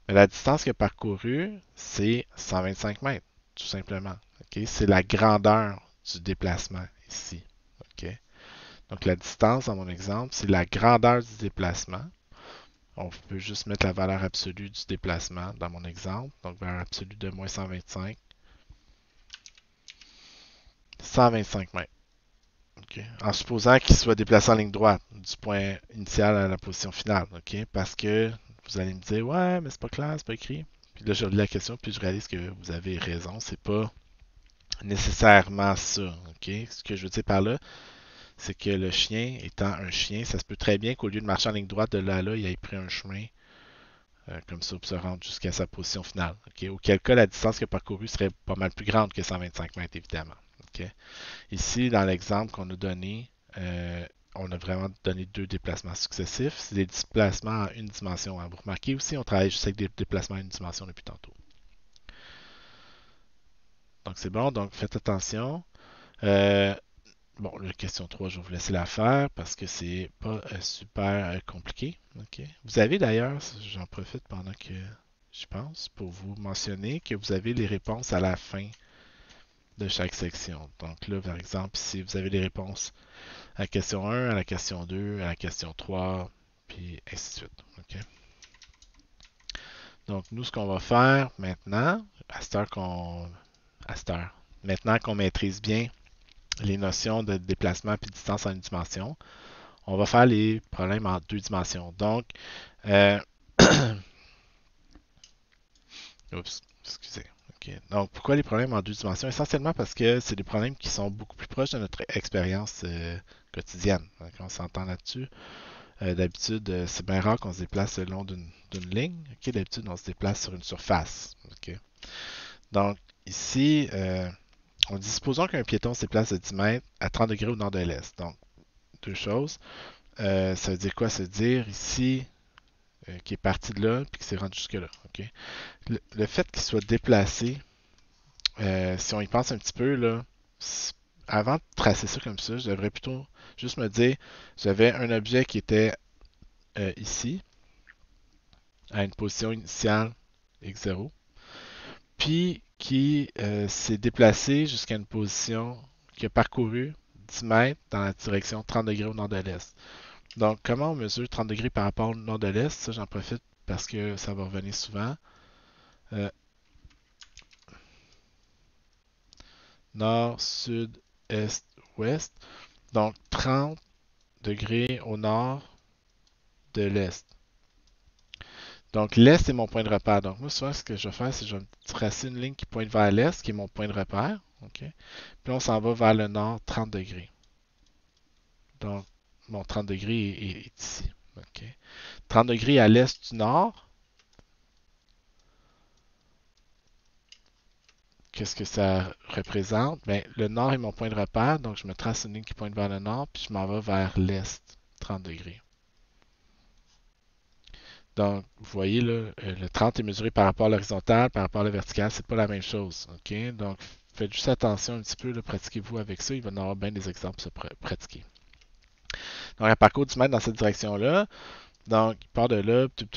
Mais la distance qu'il a parcourue, c'est 125 mètres, tout simplement. Okay. C'est la grandeur du déplacement ici. Okay. Donc, la distance, dans mon exemple, c'est la grandeur du déplacement. On peut juste mettre la valeur absolue du déplacement dans mon exemple. Donc, valeur absolue de moins 125. 125 mètres. Okay. En supposant qu'il soit déplacé en ligne droite du point initial à la position finale. Okay. Parce que vous allez me dire, ouais, mais c'est pas clair, c'est pas écrit. Puis là, je relis la question, puis je réalise que vous avez raison. C'est pas nécessairement ça. Okay. Ce que je veux dire par là, c'est que le chien, étant un chien, ça se peut très bien qu'au lieu de marcher en ligne droite de là à là, il ait pris un chemin comme ça pour se rendre jusqu'à sa position finale. Okay? Auquel cas, la distance qu'il a parcourue serait pas mal plus grande que 125 mètres, évidemment. Okay? Ici, dans l'exemple qu'on a donné, on a vraiment donné deux déplacements successifs. C'est des déplacements en une dimension. Vous remarquez aussi, on travaille juste avec des déplacements en une dimension depuis tantôt. Donc, c'est bon. Donc, faites attention. Bon, la question 3, je vais vous laisser la faire parce que c'est pas super compliqué. Okay. Vous avez d'ailleurs, j'en profite pendant que je pense, pour vous mentionner que vous avez les réponses à la fin de chaque section. Donc là, par exemple, ici, vous avez les réponses à la question 1, à la question 2, à la question 3, puis ainsi de suite. Okay. Donc, nous, ce qu'on va faire maintenant, maintenant qu'on maîtrise bien les notions de déplacement et de distance en une dimension, on va faire les problèmes en deux dimensions. Donc, oups, excusez. Okay. Donc, pourquoi les problèmes en deux dimensions? Essentiellement parce que c'est des problèmes qui sont beaucoup plus proches de notre expérience quotidienne. Donc, on s'entend là-dessus. D'habitude, c'est bien rare qu'on se déplace le long d'une ligne. Okay. D'habitude, on se déplace sur une surface. Okay. Donc, ici, on dit, supposons qu'un piéton se déplace de 10 mètres à 30 degrés au nord de l'est. Donc, deux choses. Ça veut dire quoi? Ça veut dire ici, qui est parti de là, puis qui s'est rendu jusque-là. Okay? Le fait qu'il soit déplacé, si on y pense un petit peu, là, avant de tracer ça comme ça, je devrais plutôt juste me dire, j'avais un objet qui était ici, à une position initiale x0, puis qui s'est déplacé jusqu'à une position qui a parcouru 10 mètres dans la direction 30 degrés au nord de l'est. Donc, comment on mesure 30 degrés par rapport au nord de l'est? Ça, j'en profite parce que ça va revenir souvent. Nord, sud, est, ouest. Donc, 30 degrés au nord de l'est. Donc, l'est est mon point de repère. Donc, moi, souvent, ce que je vais faire, c'est que je vais tracer une ligne qui pointe vers l'est, qui est mon point de repère. Okay? Puis, on s'en va vers le nord, 30 degrés. Donc, mon 30 degrés est ici. Okay? 30 degrés à l'est du nord. Qu'est-ce que ça représente? Bien, le nord est mon point de repère, donc je me trace une ligne qui pointe vers le nord, puis je m'en vais vers l'est, 30 degrés. Donc, vous voyez là, le 30 est mesuré par rapport à l'horizontale, par rapport à la verticale, c'est pas la même chose. OK? Donc, faites juste attention un petit peu, pratiquez-vous avec ça. Il va y en avoir bien des exemples pour se pratiquer. Donc, un parcours du mètre dans cette direction-là. Donc, il part de là, puis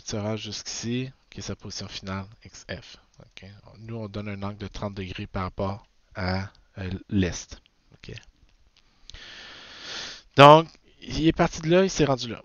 se rend jusqu'ici, qui est sa position finale, XF. OK? Nous, on donne un angle de 30 degrés par rapport à l'est. OK? Donc, il est parti de là, il s'est rendu là.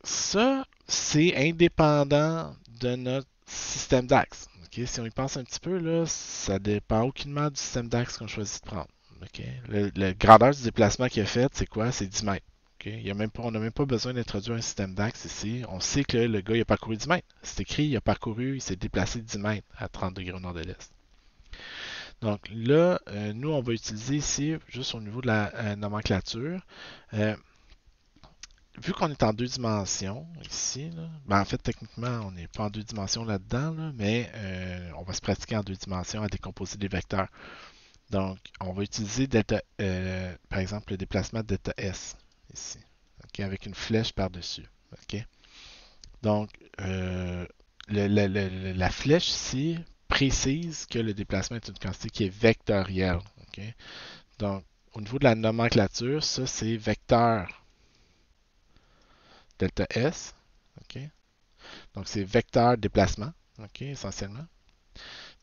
Ça, c'est indépendant de notre système d'axe. Okay? Si on y pense un petit peu, là, ça dépend aucunement du système d'axe qu'on choisit de prendre. Okay? La grandeur du déplacement qu'il a fait, c'est quoi? C'est 10 mètres. Okay? On n'a même pas besoin d'introduire un système d'axe ici. On sait que le gars, il a parcouru 10 mètres. C'est écrit, il s'est déplacé 10 mètres à 30 degrés au nord de l'est. Donc là, nous, on va utiliser ici, juste au niveau de la nomenclature, vu qu'on est en deux dimensions ici, là, ben en fait, techniquement, on n'est pas en deux dimensions là-dedans, là, mais on va se pratiquer en deux dimensions à décomposer des vecteurs. Donc, on va utiliser delta, par exemple, le déplacement delta S ici, okay, avec une flèche par-dessus. Okay? Donc, la flèche ici précise que le déplacement est une quantité qui est vectorielle. Okay? Donc, au niveau de la nomenclature, ça c'est vecteur delta S. Okay? Donc, c'est vecteur déplacement, okay, essentiellement.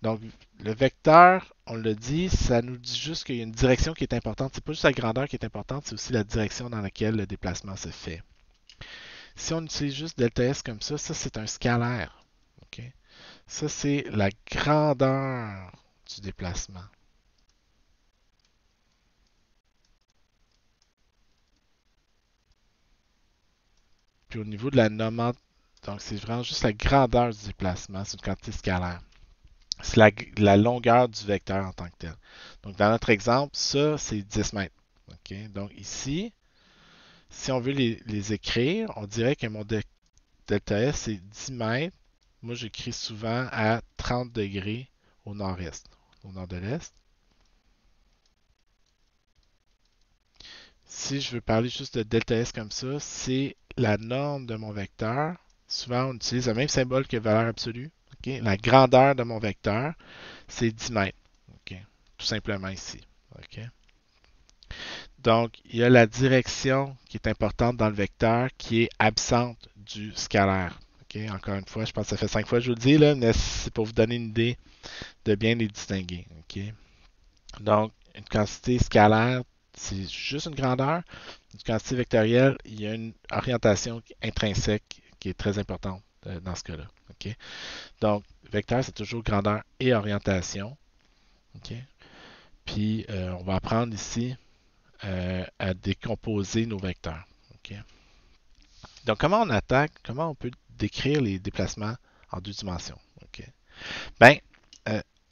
Donc, le vecteur, on le dit, ça nous dit juste qu'il y a une direction qui est importante. C'est pas juste la grandeur qui est importante, c'est aussi la direction dans laquelle le déplacement se fait. Si on utilise juste delta S comme ça c'est un scalaire. Okay? Ça, c'est la grandeur du déplacement. Puis au niveau de la nomenclature, donc c'est vraiment juste la grandeur du déplacement, c'est une quantité scalaire. C'est la longueur du vecteur en tant que tel. Donc dans notre exemple, ça, c'est 10 mètres. Okay? Donc ici, si on veut les écrire, on dirait que mon delta S, c'est 10 mètres. Moi, j'écris souvent à 30 degrés au nord-est, au nord de l'est. Si je veux parler juste de delta S comme ça, c'est la norme de mon vecteur. Souvent, on utilise le même symbole que valeur absolue. Okay? La grandeur de mon vecteur, c'est 10 mètres. Okay? Tout simplement ici. Okay? Donc, il y a la direction qui est importante dans le vecteur qui est absente du scalaire. Okay? Encore une fois, je pense que ça fait 5 fois que je vous le dis, là, mais c'est pour vous donner une idée de bien les distinguer. Okay? Donc, une quantité scalaire, c'est juste une grandeur. Une quantité vectorielle, il y a une orientation intrinsèque qui est très importante dans ce cas-là. Okay? Donc, vecteur, c'est toujours grandeur et orientation. Okay? Puis, on va apprendre ici à décomposer nos vecteurs. Okay? Donc, comment on attaque, comment on peut décrire les déplacements en deux dimensions? Okay? Ben,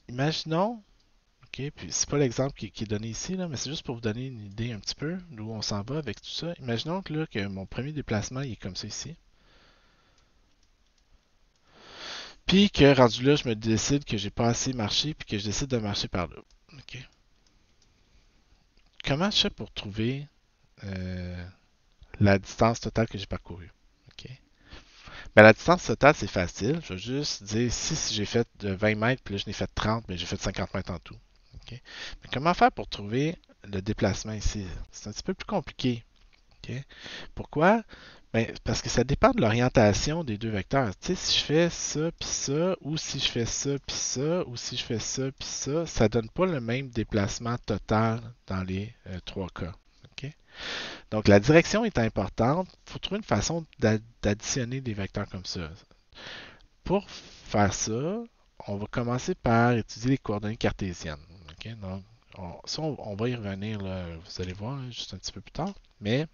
imaginons, okay, puis c'est pas l'exemple qui est donné ici, là, mais c'est juste pour vous donner une idée un petit peu d'où on s'en va avec tout ça. Imaginons que, là, que mon premier déplacement il est comme ça ici. Puis que rendu là, je me décide que j'ai pas assez marché, puis que je décide de marcher par là. Okay. Comment je fais pour trouver la distance totale que j'ai parcourue? Okay. Ben, la distance totale, c'est facile. Je vais juste dire si j'ai fait de 20 mètres, puis là, je n'ai fait 30, mais j'ai fait 50 mètres en tout. Okay. Mais comment faire pour trouver le déplacement ici? C'est un petit peu plus compliqué. Okay. Pourquoi? Ben, parce que ça dépend de l'orientation des deux vecteurs. Tu sais, si je fais ça, puis ça, ou si je fais ça, puis ça, ou si je fais ça, puis ça donne pas le même déplacement total dans les trois cas. Okay? Donc, la direction est importante. Il faut trouver une façon d'additionner des vecteurs comme ça. Pour faire ça, on va commencer par étudier les coordonnées cartésiennes. Okay? Donc, on va y revenir, là, vous allez voir, juste un petit peu plus tard. Mais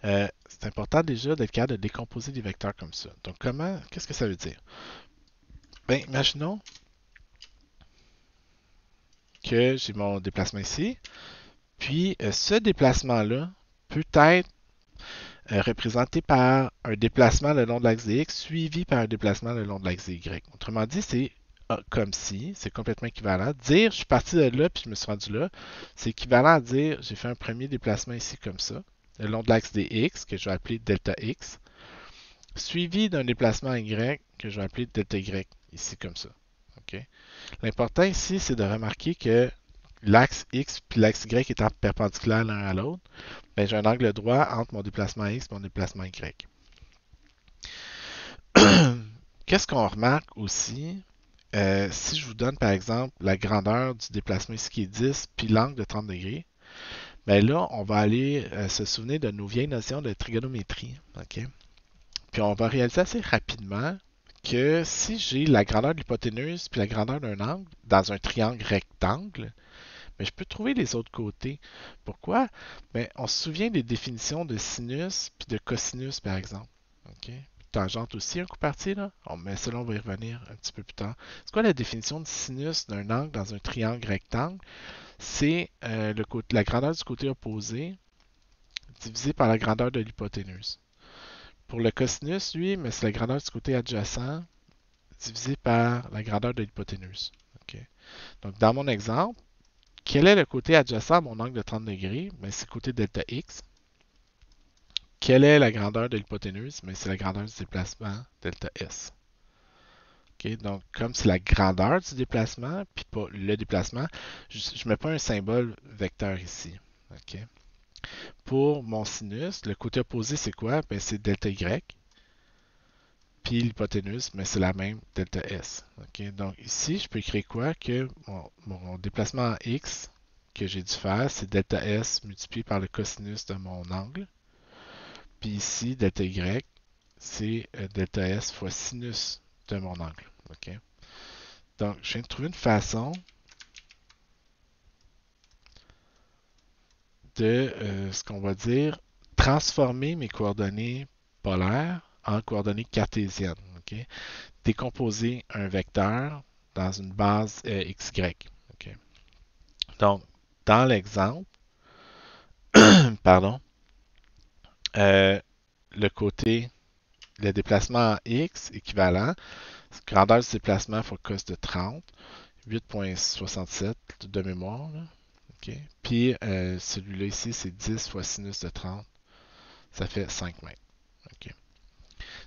c'est important déjà d'être capable de décomposer des vecteurs comme ça. Donc, qu'est-ce que ça veut dire? Ben, imaginons que j'ai mon déplacement ici, puis ce déplacement-là peut être représenté par un déplacement le long de l'axe des X suivi par un déplacement le long de l'axe des Y. Autrement dit, c'est comme si, c'est complètement équivalent. Dire je suis parti de là puis je me suis rendu là, c'est équivalent à dire j'ai fait un premier déplacement ici comme ça, le long de l'axe des X, que je vais appeler delta X. suivi d'un déplacement Y que je vais appeler delta Y, ici comme ça. Okay? L'important ici, c'est de remarquer que l'axe X et l'axe Y étant perpendiculaires l'un à l'autre, ben, j'ai un angle droit entre mon déplacement X et mon déplacement Y. Qu'est-ce qu'on remarque aussi? Si je vous donne par exemple la grandeur du déplacement ici qui est 10 puis l'angle de 30 degrés, ben là, on va aller se souvenir de nos vieilles notions de trigonométrie. Okay? Puis on va réaliser assez rapidement que si j'ai la grandeur de l'hypoténuse puis la grandeur d'un angle dans un triangle rectangle, mais je peux trouver les autres côtés. Pourquoi? Ben, on se souvient des définitions de sinus puis de cosinus, par exemple. OK? Tangente aussi, un coup parti, là. Mais cela, on va y revenir un petit peu plus tard. C'est quoi la définition de sinus d'un angle dans un triangle rectangle? C'est la grandeur du côté opposé divisé par la grandeur de l'hypoténuse. Pour le cosinus, lui, mais c'est la grandeur du côté adjacent divisé par la grandeur de l'hypoténuse. OK? Donc, dans mon exemple, quel est le côté adjacent à mon angle de 30 degrés? Ben, c'est le côté delta x. Quelle est la grandeur de l'hypoténuse? Ben, c'est la grandeur du déplacement delta s. Okay? Donc, comme c'est la grandeur du déplacement, puis pas le déplacement, je ne mets pas un symbole vecteur ici. Okay? Pour mon sinus, le côté opposé, c'est quoi? Ben, c'est delta y. Puis l'hypoténuse, mais c'est la même delta S. Okay? Donc ici, je peux écrire quoi? Que mon déplacement en X que j'ai dû faire, c'est delta S multiplié par le cosinus de mon angle. Puis ici, delta Y, c'est delta S fois sinus de mon angle. Okay? Donc, je viens de trouver une façon de, ce qu'on va dire, transformer mes coordonnées polaires en coordonnées cartésiennes. Okay? Décomposer un vecteur dans une base XY. Okay? Donc, dans l'exemple, pardon, euh, le côté, le déplacement en X équivalent, grandeur du déplacement fois cos de 30, 8,67 de mémoire. Là. Okay? Puis celui-là ici, c'est 10 fois sinus de 30, ça fait 5 mètres. Okay?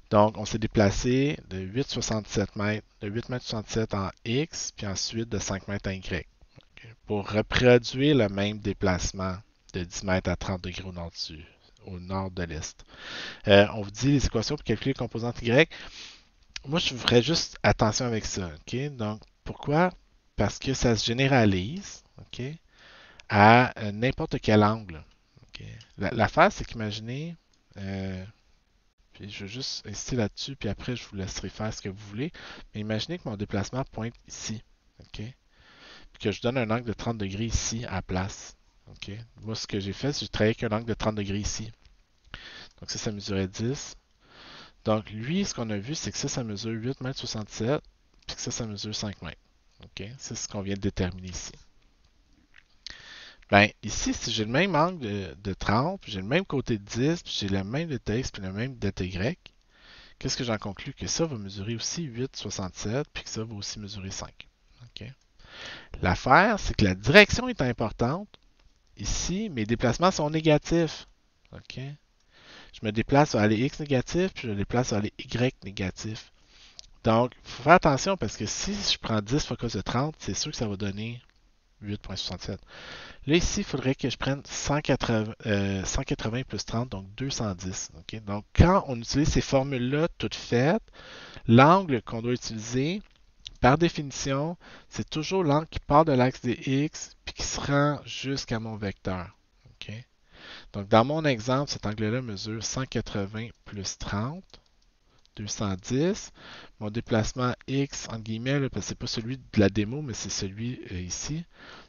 Donc, on s'est déplacé de 8,67 mètres, de 8,67 m en X, puis ensuite de 5 mètres en Y. Okay? Pour reproduire le même déplacement de 10 mètres à 30 degrés au nord de l'est. On vous dit les équations pour calculer les composantes Y. Moi, je ferais juste attention avec ça. Okay? Donc, pourquoi? Parce que ça se généralise okay, à n'importe quel angle. Okay? L'affaire, c'est qu'imaginez, puis je vais juste insister là-dessus, puis après, je vous laisserai faire ce que vous voulez. Mais imaginez que mon déplacement pointe ici. Okay? Puis que je donne un angle de 30 degrés ici à la place. Okay? Moi, ce que j'ai fait, c'est que j'ai travaillé avec un angle de 30 degrés ici. Donc ça mesurait 10. Donc lui, ce qu'on a vu, c'est que ça mesure 8,67 m, puis que ça mesure 5 mètres. Okay? C'est ce qu'on vient de déterminer ici. Ben, ici, si j'ai le même angle de 30, puis j'ai le même côté de 10, puis j'ai le même delta x, puis le même delta y, qu'est-ce que j'en conclus? Que ça va mesurer aussi 8,67, puis que ça va aussi mesurer 5. Okay? L'affaire, c'est que la direction est importante. Ici, mes déplacements sont négatifs. Okay? Je me déplace vers les x négatifs, puis je me déplace vers les y négatifs. Donc, il faut faire attention parce que si je prends 10 fois cos de 30, c'est sûr que ça va donner 8,67. Là, ici, il faudrait que je prenne 180 plus 30, donc 210. Okay? Donc, quand on utilise ces formules-là toutes faites, l'angle qu'on doit utiliser, par définition, c'est toujours l'angle qui part de l'axe des x puis qui se rend jusqu'à mon vecteur. Okay? Donc, dans mon exemple, cet angle-là mesure 180 plus 30, 210. Mon déplacement x, entre guillemets, là, parce que ce n'est pas celui de la démo, mais c'est celui ici,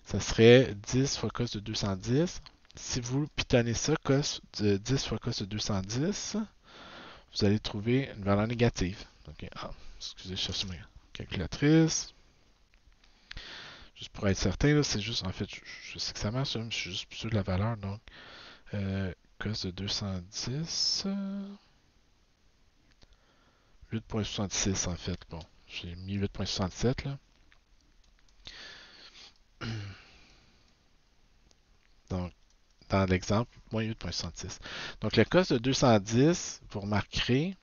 ça serait 10 fois cos de 210. Si vous pitonnez ça, cos de 10 fois cos de 210, vous allez trouver une valeur négative. Okay. Ah, excusez, je cherche ma calculatrice. Juste pour être certain, c'est juste, en fait, je sais que ça marche, je suis juste sûr de la valeur. Donc, cos de 210, 8,66 en fait. Bon, j'ai mis 8,67 là. Donc, dans l'exemple, moins 8,66. Donc, le cos de 210, vous remarquerez,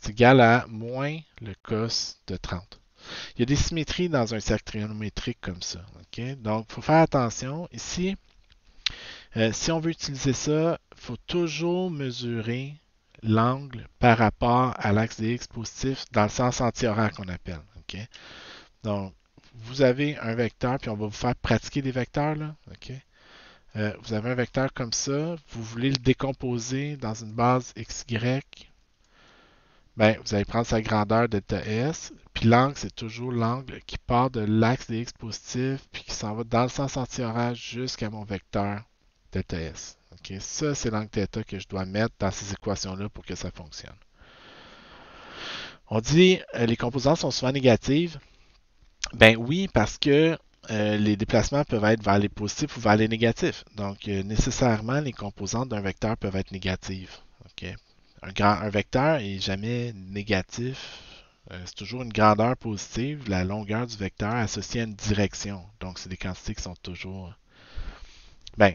C'est égal à moins le cos de 30. Il y a des symétries dans un cercle trigonométrique comme ça. Okay? Donc, il faut faire attention. Ici, si on veut utiliser ça, il faut toujours mesurer l'angle par rapport à l'axe des x positif dans le sens anti-horaire qu'on appelle. Okay? Donc, vous avez un vecteur, puis on va vous faire pratiquer des vecteurs. Là. Okay? Vous avez un vecteur comme ça, vous voulez le décomposer dans une base xy, ben, vous allez prendre sa grandeur delta S, puis l'angle, c'est toujours l'angle qui part de l'axe des x positifs, puis qui s'en va dans le sens anti-horaire jusqu'à mon vecteur delta S. Okay? Ça, c'est l'angle θ que je dois mettre dans ces équations-là pour que ça fonctionne. On dit les composantes sont souvent négatives. Ben oui, parce que les déplacements peuvent être vers les positifs ou vers les négatifs. Donc, nécessairement, les composantes d'un vecteur peuvent être négatives. Okay? Un vecteur est jamais négatif. C'est toujours une grandeur positive, la longueur du vecteur associée à une direction. Donc, c'est des quantités qui sont toujours... Ben,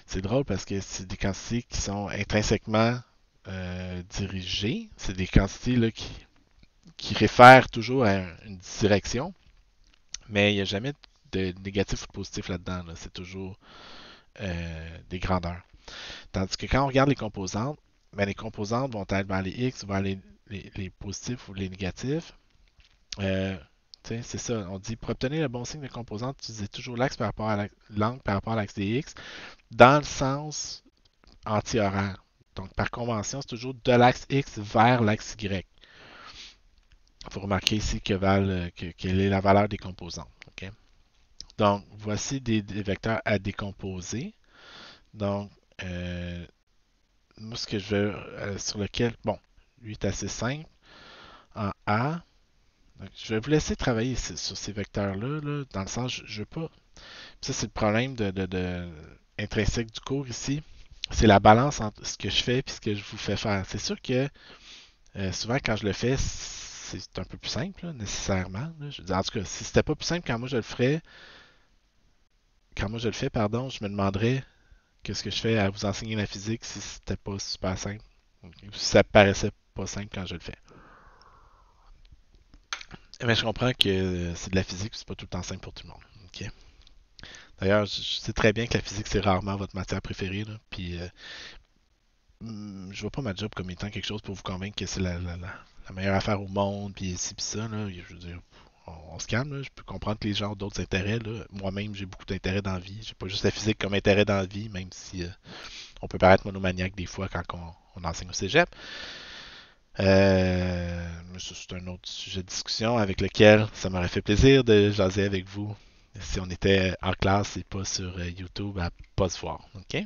c'est drôle parce que c'est des quantités qui sont intrinsèquement dirigées. C'est des quantités là, qui réfèrent toujours à une direction. Mais il n'y a jamais de négatif ou de positif là-dedans. Là. C'est toujours des grandeurs. Tandis que quand on regarde les composantes, ben, les composantes vont être vers les x, vers les positifs ou les négatifs. C'est ça. On dit pour obtenir le bon signe de composante, utilisez toujours l'axe par rapport à l'angle par rapport à l'axe des x dans le sens anti-horaire. Donc par convention, c'est toujours de l'axe x vers l'axe y. Il faut remarquer ici quelle est la valeur des composantes. Okay? Donc, voici des vecteurs à décomposer. Donc, moi, ce que je veux, sur lequel, bon, lui est assez simple. En A, donc, je vais vous laisser travailler sur ces vecteurs-là, là, dans le sens, je ne veux pas. Ça, c'est le problème intrinsèque du cours ici. C'est la balance entre ce que je fais et ce que je vous fais faire. C'est sûr que souvent, quand je le fais, c'est un peu plus simple, là, nécessairement. Là. Je veux dire, en tout cas, si c'était pas plus simple quand moi je le ferais, quand moi je le fais, pardon, je me demanderais qu'est-ce que je fais à vous enseigner la physique si c'était pas super simple. Si ça paraissait pas simple quand je le fais. Mais je comprends que c'est de la physique, c'est pas tout le temps simple pour tout le monde. Okay? D'ailleurs, je sais très bien que la physique, c'est rarement votre matière préférée. Là, puis, je vois pas ma job comme étant quelque chose pour vous convaincre que c'est la meilleure affaire au monde, puis ci, puis ça. Là, je veux dire, on se calme. Là, je peux comprendre que les gens ont d'autres intérêts. Là. Moi-même, j'ai beaucoup d'intérêts dans la vie. J'ai pas juste la physique comme intérêt dans la vie, même si on peut paraître monomaniaque des fois quand on enseigne au cégep. Mais ça, c'est un autre sujet de discussion avec lequel ça m'aurait fait plaisir de jaser avec vous si on était en classe et pas sur YouTube à pas se voir. OK?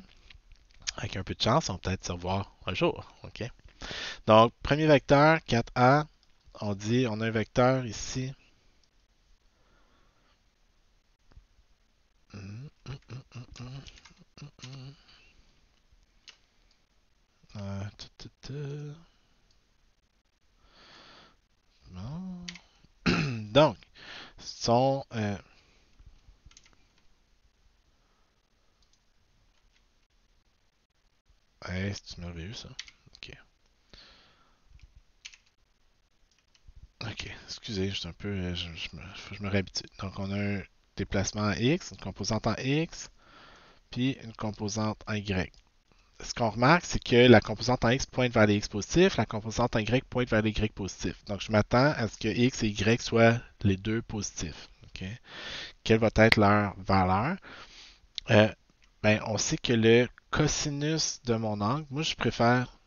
Avec un peu de chance, on peut peut-être se revoir un jour. OK? Donc, premier vecteur, 4A, on dit, on a un vecteur ici. Non. Donc, son c'est merveilleux ça. Ok. Ok, excusez, je suis un peu. Faut que je me réhabitue. Donc, on a un déplacement en X, une composante en X, puis une composante en Y. Ce qu'on remarque, c'est que la composante en X pointe vers les X positifs, la composante en Y pointe vers les Y positifs. Donc, je m'attends à ce que X et Y soient les deux positifs. Okay? Quelle va être leur valeur? Ben, on sait que le cosinus de mon angle, moi je préfère.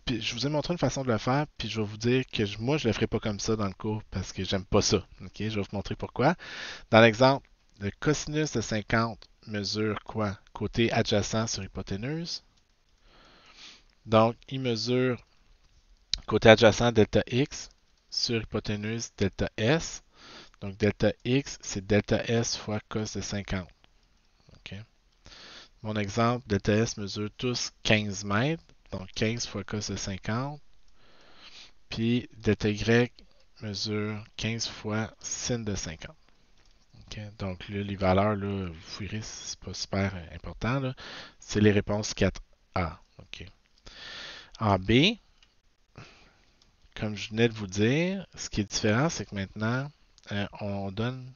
Je vous ai montré une façon de le faire, puis je vais vous dire que moi je le ferai pas comme ça dans le cours parce que j'aime pas ça. Ok, je vais vous montrer pourquoi. Dans l'exemple, le cosinus de 50 mesure quoi? Côté adjacent sur hypoténuse. Donc, il mesure côté adjacent delta x sur hypoténuse delta s. Donc, delta x, c'est delta s fois cos de 50. OK? Mon exemple, delta S mesure tous 15 mètres, donc 15 fois cos de 50. Puis delta Y mesure 15 fois sin de 50. Okay? Donc là, les valeurs, là, vous verrez, c'est pas super important. Là. C'est les réponses 4A. Okay. En B, comme je venais de vous dire, ce qui est différent, c'est que maintenant, on donne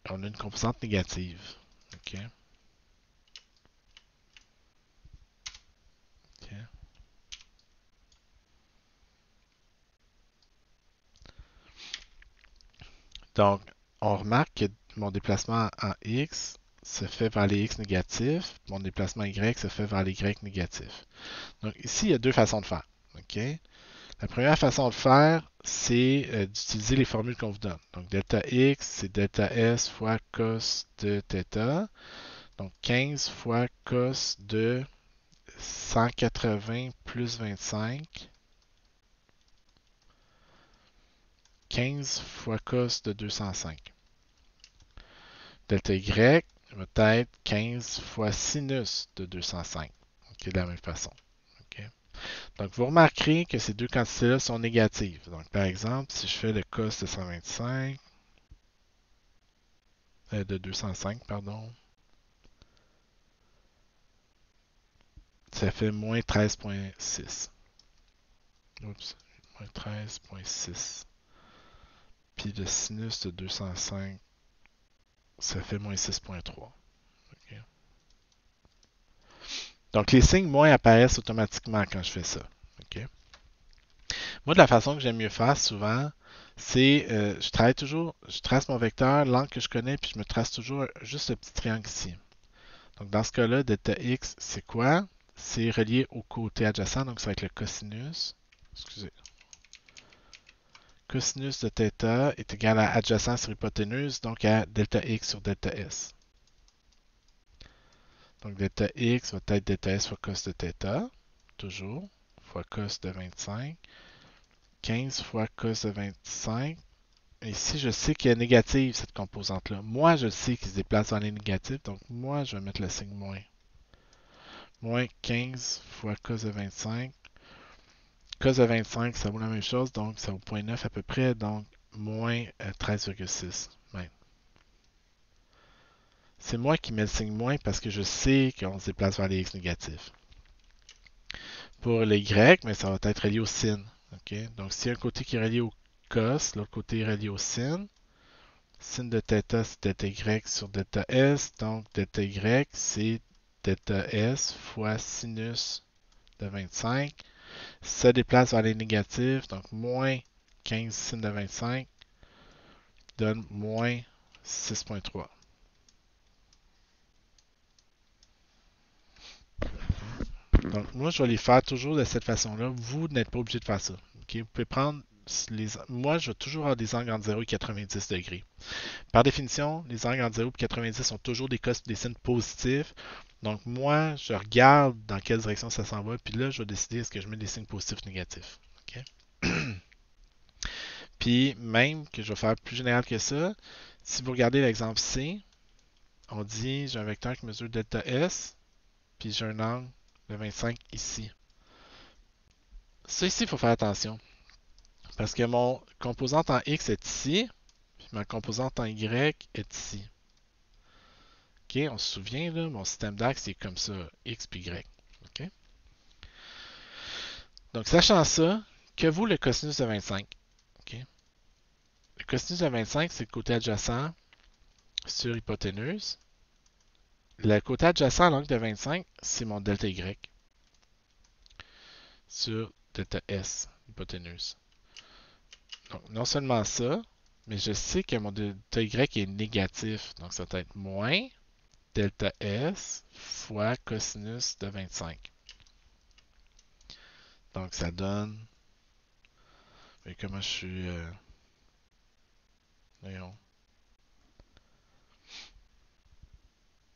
on a une composante négative. OK? OK. Donc, on remarque que mon déplacement en X se fait vers les X négatifs, mon déplacement Y se fait vers les Y négatifs. Donc ici, il y a deux façons de faire. OK? La première façon de faire, c'est d'utiliser les formules qu'on vous donne. Donc delta X, c'est delta S fois cos de θ. Donc 15 fois cos de 180 plus 25. 15 fois cos de 205. Delta Y va être 15 fois sinus de 205. OK, de la même façon. OK. Donc, vous remarquerez que ces deux quantités-là sont négatives. Donc, par exemple, si je fais le cos de 125, de 205, pardon, ça fait moins 13,6. Oups, moins 13,6. Puis le sinus de 205, ça fait moins 6,3. OK. Donc, les signes moins apparaissent automatiquement quand je fais ça. OK. Moi, de la façon que j'aime mieux faire souvent, c'est je travaille toujours, je trace mon vecteur, l'angle que je connais, puis je me trace toujours juste le petit triangle ici. Donc, dans ce cas-là, delta x, c'est quoi? C'est relié au côté adjacent, donc ça va être le cosinus. Excusez. Cosinus de θ est égal à adjacent sur hypoténuse, donc à delta x sur delta s. Donc, delta x va être delta s fois cos de θ, toujours, fois cos de 25. 15 fois cos de 25. Ici, je sais qu'il y a négative, cette composante-là. Moi, je sais qu'il se déplace dans les négatifs, donc moi, je vais mettre le signe moins. Moins 15 fois cos de 25. Cos de 25, ça vaut la même chose, donc ça vaut 0,9 à peu près, donc moins 13,6. C'est moi qui mets le signe moins parce que je sais qu'on se déplace vers les x négatifs. Pour le y, mais ça va être relié au sin. Okay? Donc, s'il y a un côté qui est relié au cos, l'autre côté est relié au sin. Sin de θ, c'est delta y sur delta s. Donc, delta y, c'est delta s fois sinus de 25. Ça déplace vers les négatifs. Donc, moins 15 sin de 25 donne moins 6,3. Donc, moi, je vais les faire toujours de cette façon-là. Vous n'êtes pas obligé de faire ça. Okay? Vous pouvez prendre moi, je vais toujours avoir des angles entre 0 et 90 degrés. Par définition, les angles entre 0 et 90 sont toujours des cos des signes positifs. Donc, moi, je regarde dans quelle direction ça s'en va, puis là, je vais décider est-ce que je mets des signes positifs ou négatifs. Okay? Puis, même que je vais faire plus général que ça, si vous regardez l'exemple C, on dit j'ai un vecteur qui mesure delta S, puis j'ai un angle de 25 ici. Ça ici, il faut faire attention. Parce que mon composante en X est ici, puis ma composante en Y est ici. OK, on se souvient, là, mon système d'axe est comme ça, X puis Y. OK? Donc, sachant ça, que vaut le cosinus de 25? OK? Le cosinus de 25, c'est le côté adjacent sur hypoténuse. Le côté adjacent à l'angle de 25, c'est mon delta Y sur delta S, hypoténuse. Donc, non seulement ça, mais je sais que mon delta Y est négatif. Donc, ça va être moins delta S fois cosinus de 25. Donc, ça donne... Et comment je suis... voyons.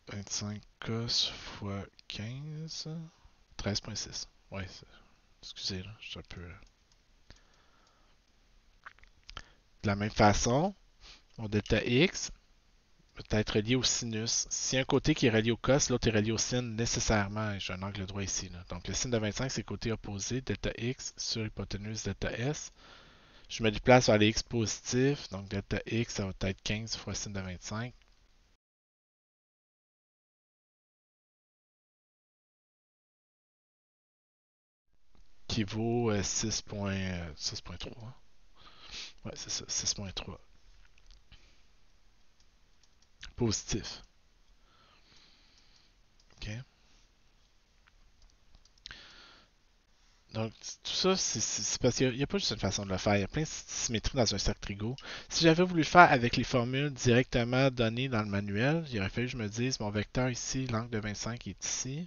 25 cos fois 15. 13,6. Ouais, excusez, là, je suis un peu... De la même façon, mon delta x peut être relié au sinus. Si un côté qui est relié au cos, l'autre est relié au sin, nécessairement, j'ai un angle droit ici. Là. Donc le sin de 25, c'est le côté opposé, delta x sur hypoténuse delta s. Je me déplace vers les x positifs, donc delta x, ça va être 15 fois sin de 25. qui vaut 6.3. Ouais, c'est ça, 6.3. Positif. OK? Donc, tout ça, c'est parce qu'il n'y a pas juste une façon de le faire. Il y a plein de symétries dans un cercle Trigo. Si j'avais voulu le faire avec les formules directement données dans le manuel, il aurait fallu que je me dise mon vecteur ici, l'angle de 25 est ici.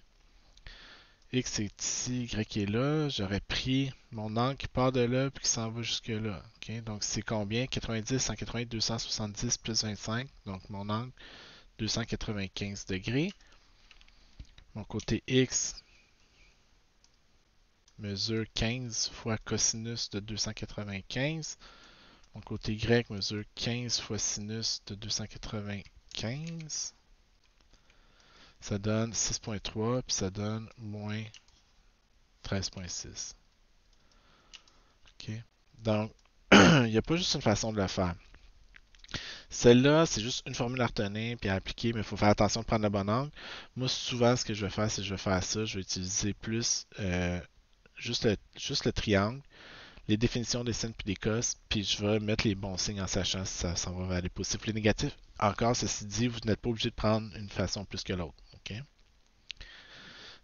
X est ici, Y est là. J'aurais pris mon angle qui part de là puis qui s'en va jusque là. Okay? Donc, c'est combien? 90, 180, 270 plus 25. Donc, mon angle, 295 degrés. Mon côté X mesure 15 fois cosinus de 295. Mon côté Y mesure 15 fois sinus de 295. Ça donne 6.3, puis ça donne moins 13.6. OK? Donc, il n'y a pas juste une façon de le faire. Celle-là, c'est juste une formule à retenir puis à appliquer, mais il faut faire attention de prendre le bon angle. Moi, souvent, ce que je vais faire, c'est que je vais faire ça. Je vais utiliser plus juste le triangle, les définitions des sines puis des cos, puis je vais mettre les bons signes en sachant si ça s'en va vers les positifs ou les négatifs. Encore, ceci dit, vous n'êtes pas obligé de prendre une façon plus que l'autre. OK?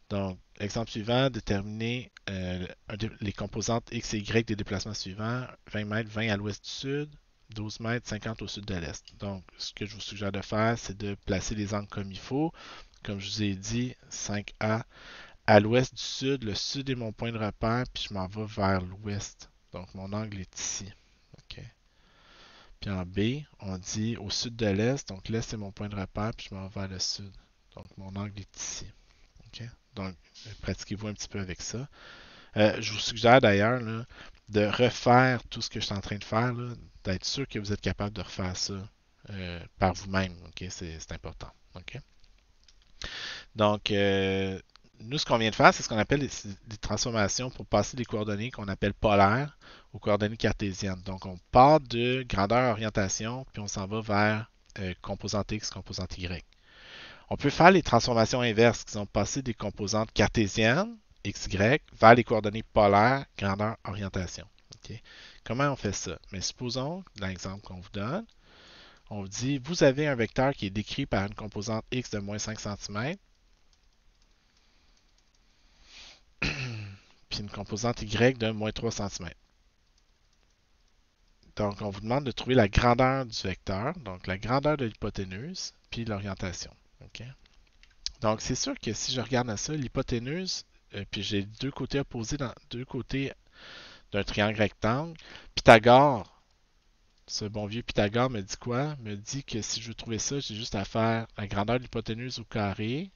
Donc, exemple suivant, déterminer les composantes x et y des déplacements suivants. 20 mètres, 20 à l'ouest du sud, 12 mètres, 50 au sud de l'est. Donc, ce que je vous suggère de faire, c'est de placer les angles comme il faut. Comme je vous ai dit, 5A à l'ouest du sud. Le sud est mon point de repère, puis je m'en vais vers l'ouest. Donc, mon angle est ici. OK. Puis en B, on dit au sud de l'est. Donc, l'est est mon point de repère, puis je m'en vais vers le sud. Donc, mon angle est ici. OK? Donc, pratiquez-vous un petit peu avec ça. Je vous suggère d'ailleurs là, de refaire tout ce que je suis en train de faire, là, d'être sûr que vous êtes capable de refaire ça par vous-même. OK? C'est important. OK? Donc, nous, ce qu'on vient de faire, c'est ce qu'on appelle des transformations pour passer des coordonnées qu'on appelle polaires aux coordonnées cartésiennes. Donc, on part de grandeur orientation, puis on s'en va vers composante X, composante Y. On peut faire les transformations inverses, qui sont passer des composantes cartésiennes, x, y, vers les coordonnées polaires, grandeur, orientation. Okay? Comment on fait ça? Mais supposons, dans l'exemple qu'on vous donne, on vous dit, vous avez un vecteur qui est décrit par une composante x de moins 5 cm, puis une composante y de moins 3 cm. Donc, on vous demande de trouver la grandeur du vecteur, donc la grandeur de l'hypoténuse, puis l'orientation. Okay? Donc, c'est sûr que si je regarde à ça, l'hypoténuse, puis j'ai deux côtés opposés dans deux côtés d'un triangle rectangle. Pythagore, ce bon vieux Pythagore me dit quoi? Me dit que si je veux trouver ça, j'ai juste à faire la grandeur de l'hypoténuse au carré,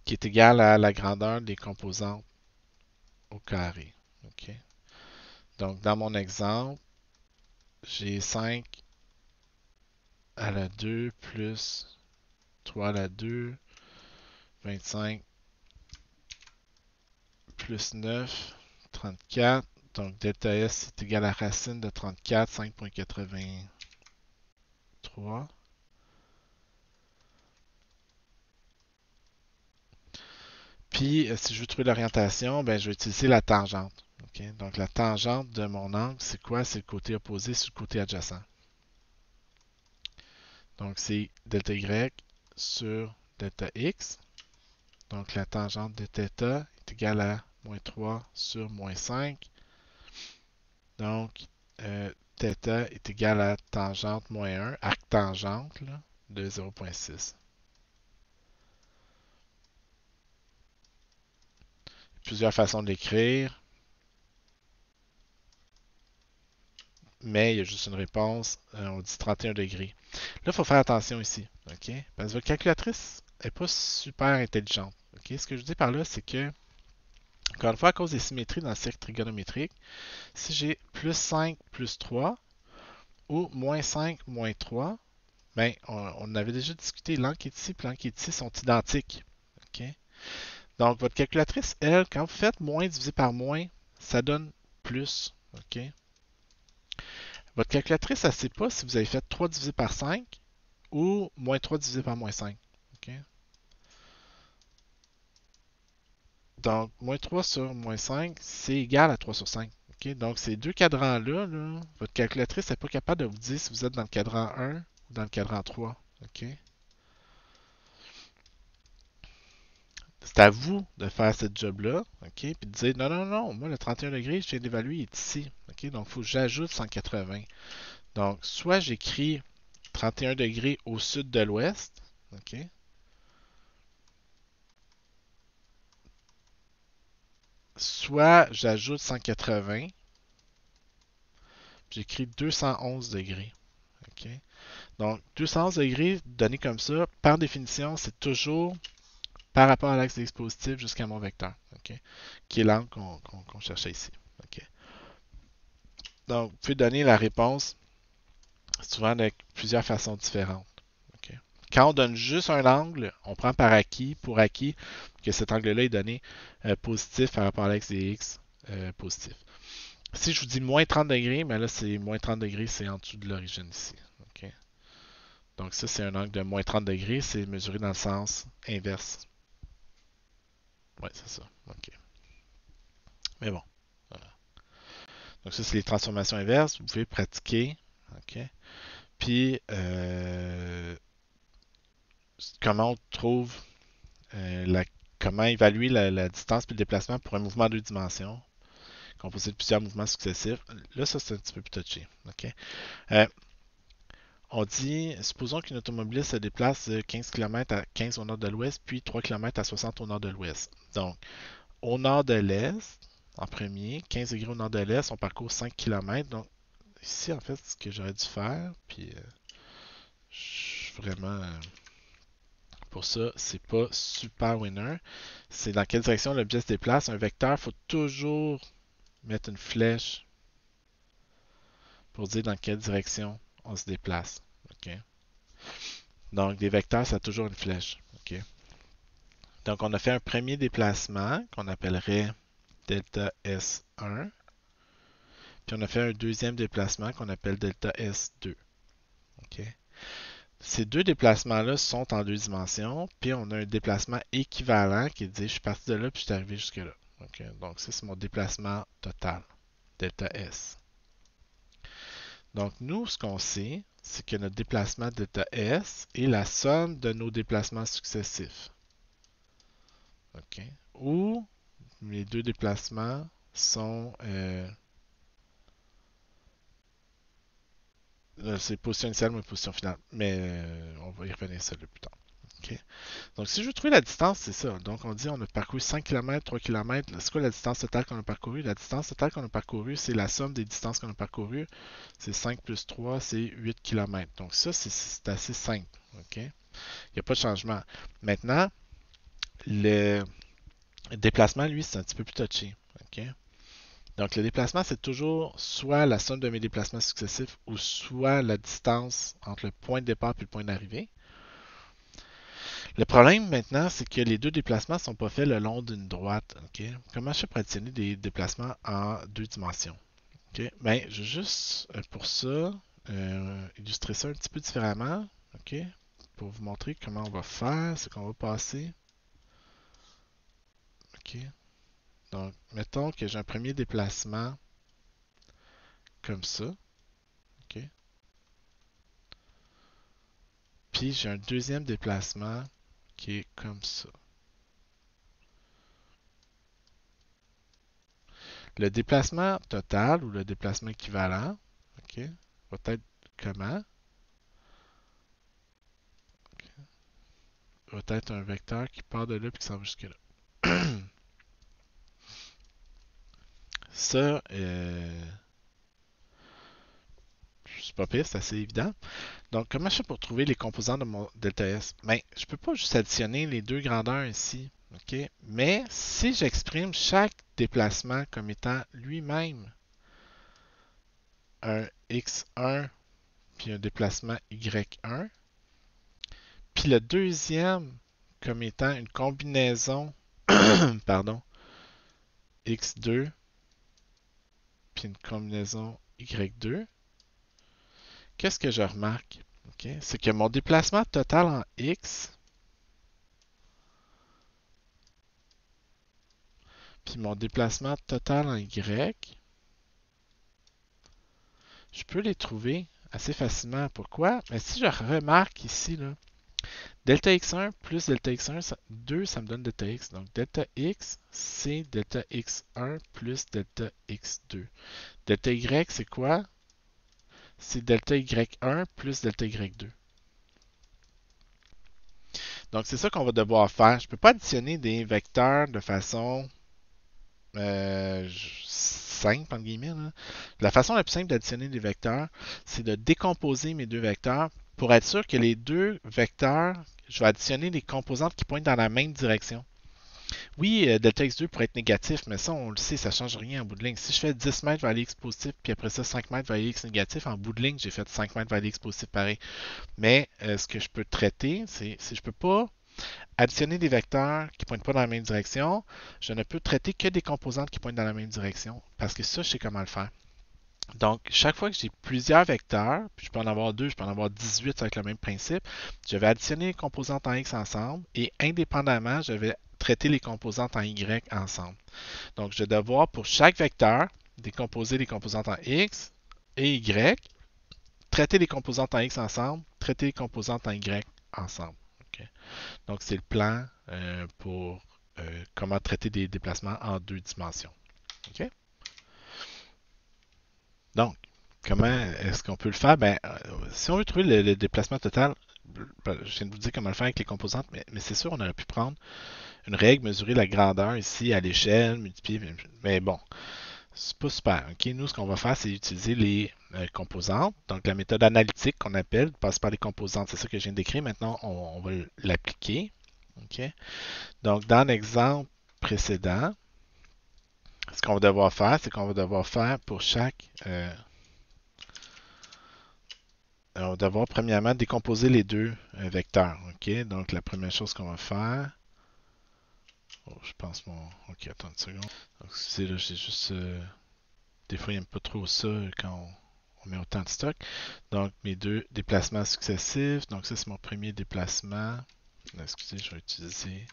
qui est égale à la grandeur des composantes au carré. OK? Donc, dans mon exemple, j'ai 5 à la 2 plus 3 à la 2, 25 plus 9, 34. Donc, delta S est égal à racine de 34, 5.83. Puis, si je veux trouver l'orientation, ben, je vais utiliser la tangente. Okay? Donc, la tangente de mon angle, c'est quoi? C'est le côté opposé sur le côté adjacent. Donc, c'est delta Y sur delta X. Donc, la tangente de θ est égale à moins 3 sur moins 5. Donc, θ est égal à tangente moins 1, arctangente là, de 0.6. Plusieurs façons de l'écrire, mais il y a juste une réponse. On dit 31 degrés. Là, il faut faire attention ici. OK? Parce que votre calculatrice n'est pas super intelligente. OK? Ce que je dis par là, c'est que, encore une fois, à cause des symétries dans le cercle trigonométrique, si j'ai plus 5 plus 3 ou moins 5 moins 3, ben, on avait déjà discuté, l'angle qui est ici et l'angle qui est ici sont identiques. OK? Donc, votre calculatrice, elle, quand vous faites moins divisé par moins, ça donne plus. OK? Votre calculatrice, elle ne sait pas si vous avez fait 3 divisé par 5 ou moins 3 divisé par moins 5. OK? Donc, moins 3 sur moins 5, c'est égal à 3 sur 5. OK? Donc, ces deux cadrans-là, là, votre calculatrice n'est pas capable de vous dire si vous êtes dans le cadran 1 ou dans le cadran 3. OK? C'est à vous de faire cette job-là, OK? Puis de dire, non, non, non, moi, le 31 degrés, je viens d'évaluer, il est ici. OK? Donc, il faut que j'ajoute 180. Donc, soit j'écris 31 degrés au sud de l'ouest, OK? Soit j'ajoute 180, j'écris 211 degrés. OK? Donc, 211 degrés donné comme ça, par définition, c'est toujours par rapport à l'axe des positif jusqu'à mon vecteur, OK? Qui est l'angle qu'on cherchait ici. OK? Donc, vous pouvez donner la réponse souvent avec plusieurs façons différentes. OK? Quand on donne juste un angle, on prend par acquis, pour acquis, que cet angle-là est donné positif par rapport à l'axe des x positif. Si je vous dis moins 30 degrés, ben là, c'est moins 30 degrés, c'est en dessous de l'origine ici. OK? Donc ça, c'est un angle de moins 30 degrés, c'est mesuré dans le sens inverse. Ouais, c'est ça. OK. Mais bon. Voilà. Donc ça, c'est les transformations inverses. Vous pouvez pratiquer. OK? Puis, comment on trouve comment évaluer la distance et le déplacement pour un mouvement en deux dimensions composé de plusieurs mouvements successifs. Là, ça, c'est un petit peu plus touché. OK? Euh, On dit, supposons qu'une automobiliste se déplace de 15 km à 15 au nord de l'ouest, puis 3 km à 60 au nord de l'ouest. Donc, au nord de l'est, en premier, 15 degrés au nord de l'est, on parcourt 5 km. Donc, ici, en fait, ce que j'aurais dû faire, puis je suis vraiment pour ça, c'est pas super winner. C'est dans quelle direction l'objet se déplace. Un vecteur, il faut toujours mettre une flèche pour dire dans quelle direction on se déplace. OK? Donc, des vecteurs, ça a toujours une flèche. OK? Donc, on a fait un premier déplacement qu'on appellerait delta S1. Puis on a fait un deuxième déplacement qu'on appelle delta S2. OK? Ces deux déplacements-là sont en deux dimensions. Puis on a un déplacement équivalent qui dit je suis parti de là puis je suis arrivé jusque-là. OK? Donc ça, c'est mon déplacement total, delta S. Donc nous, ce qu'on sait, c'est que notre déplacement delta S est la somme de nos déplacements successifs. OK? Ou les deux déplacements sont c'est position initiale ou position finale. Mais on va y revenir ça plus tard. OK? Donc, si je veux trouver la distance, c'est ça. Donc, on dit on a parcouru 5 km, 3 km. C'est quoi la distance totale qu'on a parcourue? La distance totale qu'on a parcourue, c'est la somme des distances qu'on a parcourues. C'est 5 plus 3, c'est 8 km. Donc, ça, c'est assez simple. OK? Il n'y a pas de changement. Maintenant, le déplacement, lui, c'est un petit peu plus touché. OK? Donc, le déplacement, c'est toujours soit la somme de mes déplacements successifs ou soit la distance entre le point de départ et le point d'arrivée. Le problème maintenant, c'est que les deux déplacements ne sont pas faits le long d'une droite. Okay? Comment je peux additionner des déplacements en deux dimensions? Okay? Ben, je vais juste, pour ça, illustrer ça un petit peu différemment. Okay? Pour vous montrer comment on va faire, ce qu'on va passer. Okay? Donc, mettons que j'ai un premier déplacement comme ça. Okay? Puis j'ai un deuxième déplacement qui est comme ça. Le déplacement total ou le déplacement équivalent, OK, va être comment? Va être un vecteur qui part de là et qui s'en va jusque là. Ça, c'est pas pire, c'est assez évident. Donc, comment je fais pour trouver les composants de mon delta S? Ben, je peux pas juste additionner les deux grandeurs ici. OK? Mais si j'exprime chaque déplacement comme étant lui-même un x1 puis un déplacement y1, puis le deuxième comme étant une combinaison pardon, x2 puis une combinaison y2, qu'est-ce que je remarque? Okay? C'est que mon déplacement total en x Puis mon déplacement total en Y, je peux les trouver assez facilement. Pourquoi? Mais si je remarque ici, là, delta x1 plus delta x1, 2, ça me donne delta x. Donc delta x, c'est delta x1 plus delta x2. Delta y, c'est quoi? C'est delta y1 plus delta y2. Donc c'est ça qu'on va devoir faire. Je ne peux pas additionner des vecteurs de façon simple, entre guillemets. Là. La façon la plus simple d'additionner des vecteurs, c'est de décomposer mes deux vecteurs pour être sûr que les deux vecteurs, je vais additionner les composantes qui pointent dans la même direction. Oui, delta x2 pourrait être négatif, mais ça, on le sait, ça ne change rien en bout de ligne. Si je fais 10 mètres vers les x positif, puis après ça 5 mètres vers les x négatif, en bout de ligne, j'ai fait 5 mètres vers les x positif pareil. Mais ce que je peux traiter, c'est je ne peux pas additionner des vecteurs qui ne pointent pas dans la même direction. Je ne peux traiter que des composantes qui pointent dans la même direction, parce que ça, je sais comment le faire. Donc, chaque fois que j'ai plusieurs vecteurs, puis je peux en avoir 2, je peux en avoir 18 avec le même principe, je vais additionner les composantes en x ensemble et indépendamment, je vais traiter les composantes en y ensemble. Donc, je vais devoir pour chaque vecteur décomposer les composantes en x et y, traiter les composantes en x ensemble, traiter les composantes en y ensemble. Okay. Donc, c'est le plan pour comment traiter des déplacements en deux dimensions. Okay? Donc, comment est-ce qu'on peut le faire? Ben, si on veut trouver le déplacement total, je viens de vous dire comment le faire avec les composantes, mais c'est sûr, on aurait pu prendre une règle, mesurer la grandeur ici à l'échelle, multiplier, mais bon, c'est pas super. Okay? Nous, ce qu'on va faire, c'est utiliser les composantes. Donc, la méthode analytique qu'on appelle passe par les composantes. C'est ça que je viens d'écrire. Maintenant, on va l'appliquer. Okay? Donc, dans l'exemple précédent, ce qu'on va devoir faire, c'est qu'on va devoir faire pour chaque on va devoir premièrement décomposer les deux vecteurs. OK? Donc, la première chose qu'on va faire. Oh, je pense mon. OK, attends une seconde. Donc, excusez, là, j'ai juste. Des fois, il n'aime pas trop ça quand on met autant de stock. Donc, mes deux déplacements successifs. Donc, ça, c'est mon premier déplacement. Excusez, je vais utiliser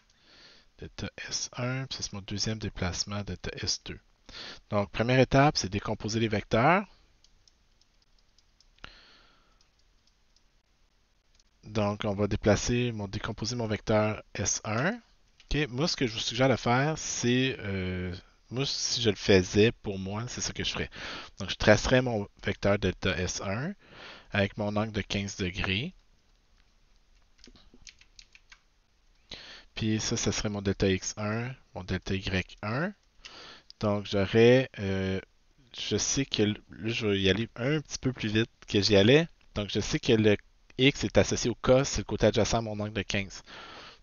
delta S1. Puis, ça, c'est mon deuxième déplacement, delta S2. Donc, première étape, c'est décomposer les vecteurs. Donc, on va décomposer mon vecteur S1. Okay. Moi, ce que je vous suggère de faire, c'est, moi, si je le faisais pour moi, c'est ça que je ferais. Donc, je tracerais mon vecteur delta S1 avec mon angle de 15 degrés. Puis ça serait mon delta X1, mon delta Y1. Donc, je sais que là, je vais y aller un petit peu plus vite que j'y allais. Donc, je sais que le X est associé au cos, c'est le côté adjacent à mon angle de 15.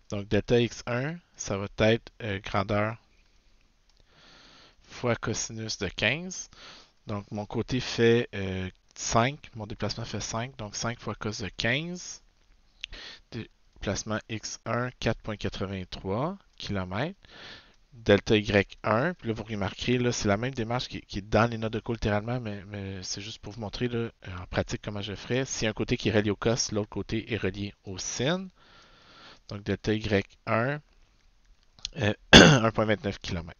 Donc, delta x1, ça va être grandeur fois cosinus de 15. Donc, mon côté fait 5. Mon déplacement fait 5. Donc, 5 fois cos de 15. Déplacement x1, 4,83 km. Delta y1. Puis là, vous remarquerez, là, c'est la même démarche qui est dans les notes de cours littéralement, mais c'est juste pour vous montrer là, en pratique comment je ferais. Si un côté qui est relié au cos, l'autre côté est relié au sin. Donc, delta y1, 1,29 km.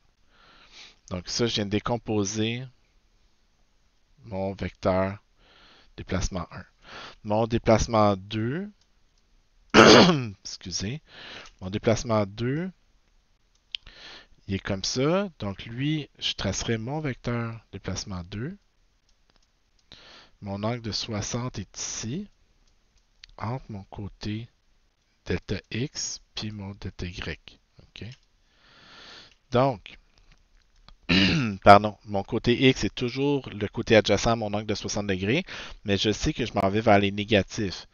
Donc ça, je viens de décomposer mon vecteur déplacement 1. Mon déplacement 2, excusez, mon déplacement 2, il est comme ça. Donc lui, je tracerai mon vecteur déplacement 2. Mon angle de 60 est ici, entre mon côté delta x puis mon delta y. Okay? Donc, pardon, mon côté x est toujours le côté adjacent à mon angle de 60 degrés, mais je sais que je m'en vais vers les négatifs.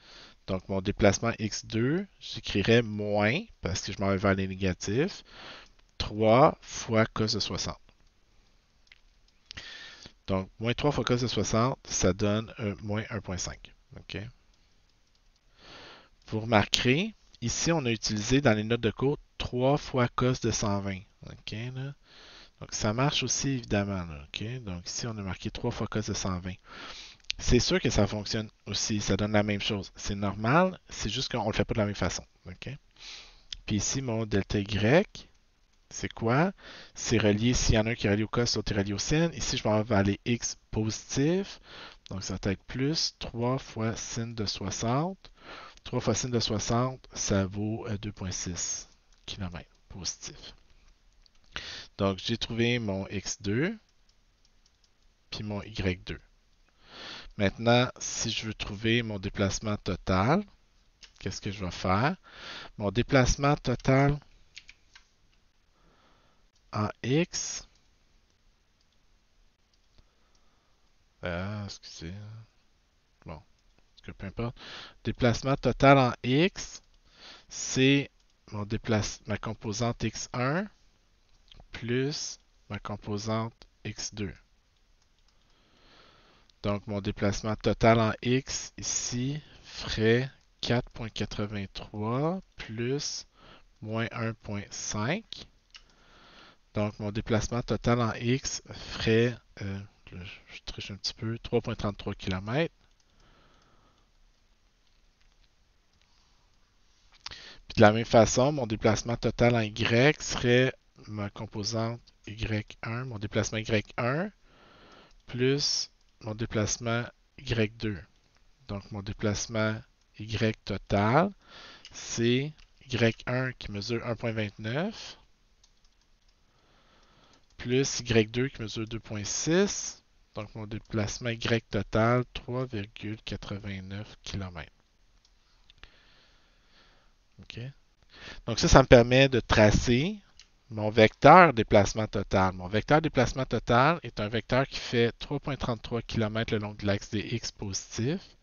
Donc, mon déplacement x2, j'écrirais moins, parce que je m'en vais vers les négatifs, 3 fois cos de 60. Donc, moins 3 fois cos de 60, ça donne moins 1,5. OK? Vous remarquerez, ici, on a utilisé dans les notes de cours 3 fois cos de 120. OK? Là? Donc, ça marche aussi, évidemment. Là, OK? Donc, ici, on a marqué 3 fois cos de 120. C'est sûr que ça fonctionne aussi, ça donne la même chose. C'est normal, c'est juste qu'on ne le fait pas de la même façon. Okay? Puis ici, mon delta Y, c'est quoi? C'est relié, s'il y en a un qui est relié au cos, l'autre est relié au sin. Ici, je vais aller x positif. Donc, ça va être plus 3 fois sin de 60. 3 fois sin de 60, ça vaut 2,6 km positif. Donc, j'ai trouvé mon x2 puis mon y2. Maintenant, si je veux trouver mon déplacement total, qu'est-ce que je vais faire? Mon déplacement total en x, excusez, bon, peu importe. Déplacement total en x, c'est ma composante x1 plus ma composante x2. Donc, mon déplacement total en x ici ferait 4,83 plus moins 1,5. Donc, mon déplacement total en x ferait, je triche un petit peu, 3,33 km. Puis de la même façon, mon déplacement total en y serait ma composante y1, mon déplacement y1, plus mon déplacement y2. Donc, mon déplacement y total, c'est y1 qui mesure 1,29 plus y2 qui mesure 2,6. Donc, mon déplacement y total, 3,89 km. OK? Donc, ça me permet de tracer mon vecteur déplacement total. Mon vecteur déplacement total est un vecteur qui fait 3,33 km le long de l'axe des x positifs,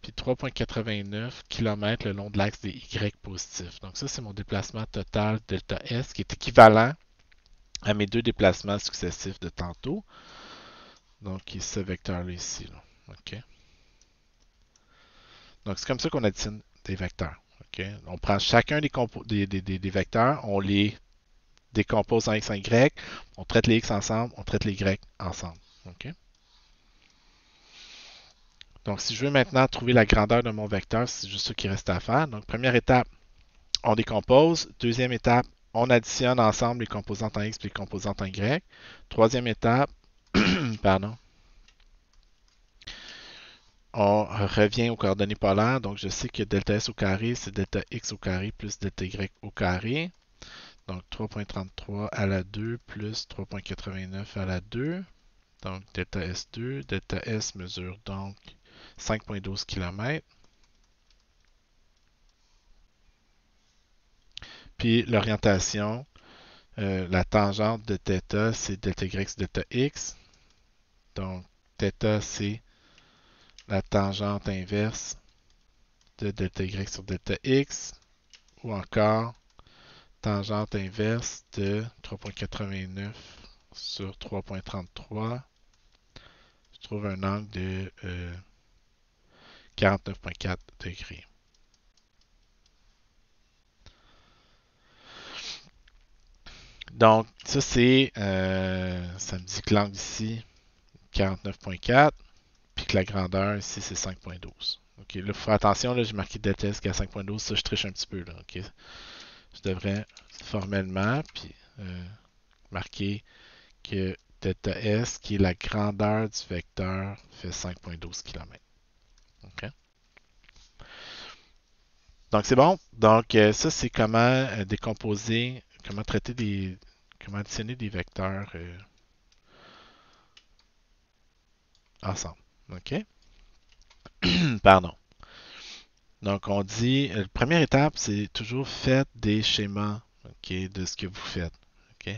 puis 3,89 km le long de l'axe des y positifs. Donc ça, c'est mon déplacement total delta S qui est équivalent à mes deux déplacements successifs de tantôt. Donc, ce vecteur-là ici. Là. OK? Donc, c'est comme ça qu'on additionne des vecteurs. OK? On prend chacun des vecteurs, on les décompose en x, en y, on traite les x ensemble, on traite les y ensemble. OK? Donc, si je veux maintenant trouver la grandeur de mon vecteur, c'est juste ce qui reste à faire. Donc, première étape, on décompose. Deuxième étape, on additionne ensemble les composantes en x et les composantes en y. Troisième étape, pardon, on revient aux coordonnées polaires. Donc, je sais que delta S au carré, c'est delta x au carré plus delta y au carré. Donc, 3,33 à la 2 plus 3,89 à la 2. Donc, delta S2. Delta S mesure donc 5,12 km. Puis, l'orientation, la tangente de θ, c'est delta y sur delta x. Donc, θ, c'est la tangente inverse de delta y sur delta x. Ou encore, tangente inverse de 3,89 sur 3,33. Je trouve un angle de 49,4 degrés. Donc, ça c'est, ça me dit que l'angle ici, 49,4, puis que la grandeur ici, c'est 5,12. OK, là, il faut faire attention, là, j'ai marqué delta S qui est à 5,12, ça je triche un petit peu, là, OK. Je devrais formellement, puis marquer que delta S, qui est la grandeur du vecteur, fait 5,12 km. OK? Donc, c'est bon. Donc, ça, c'est comment décomposer, comment traiter comment additionner des vecteurs ensemble. OK? Pardon. Donc, on dit, la première étape, c'est toujours faites des schémas, OK, de ce que vous faites. OK?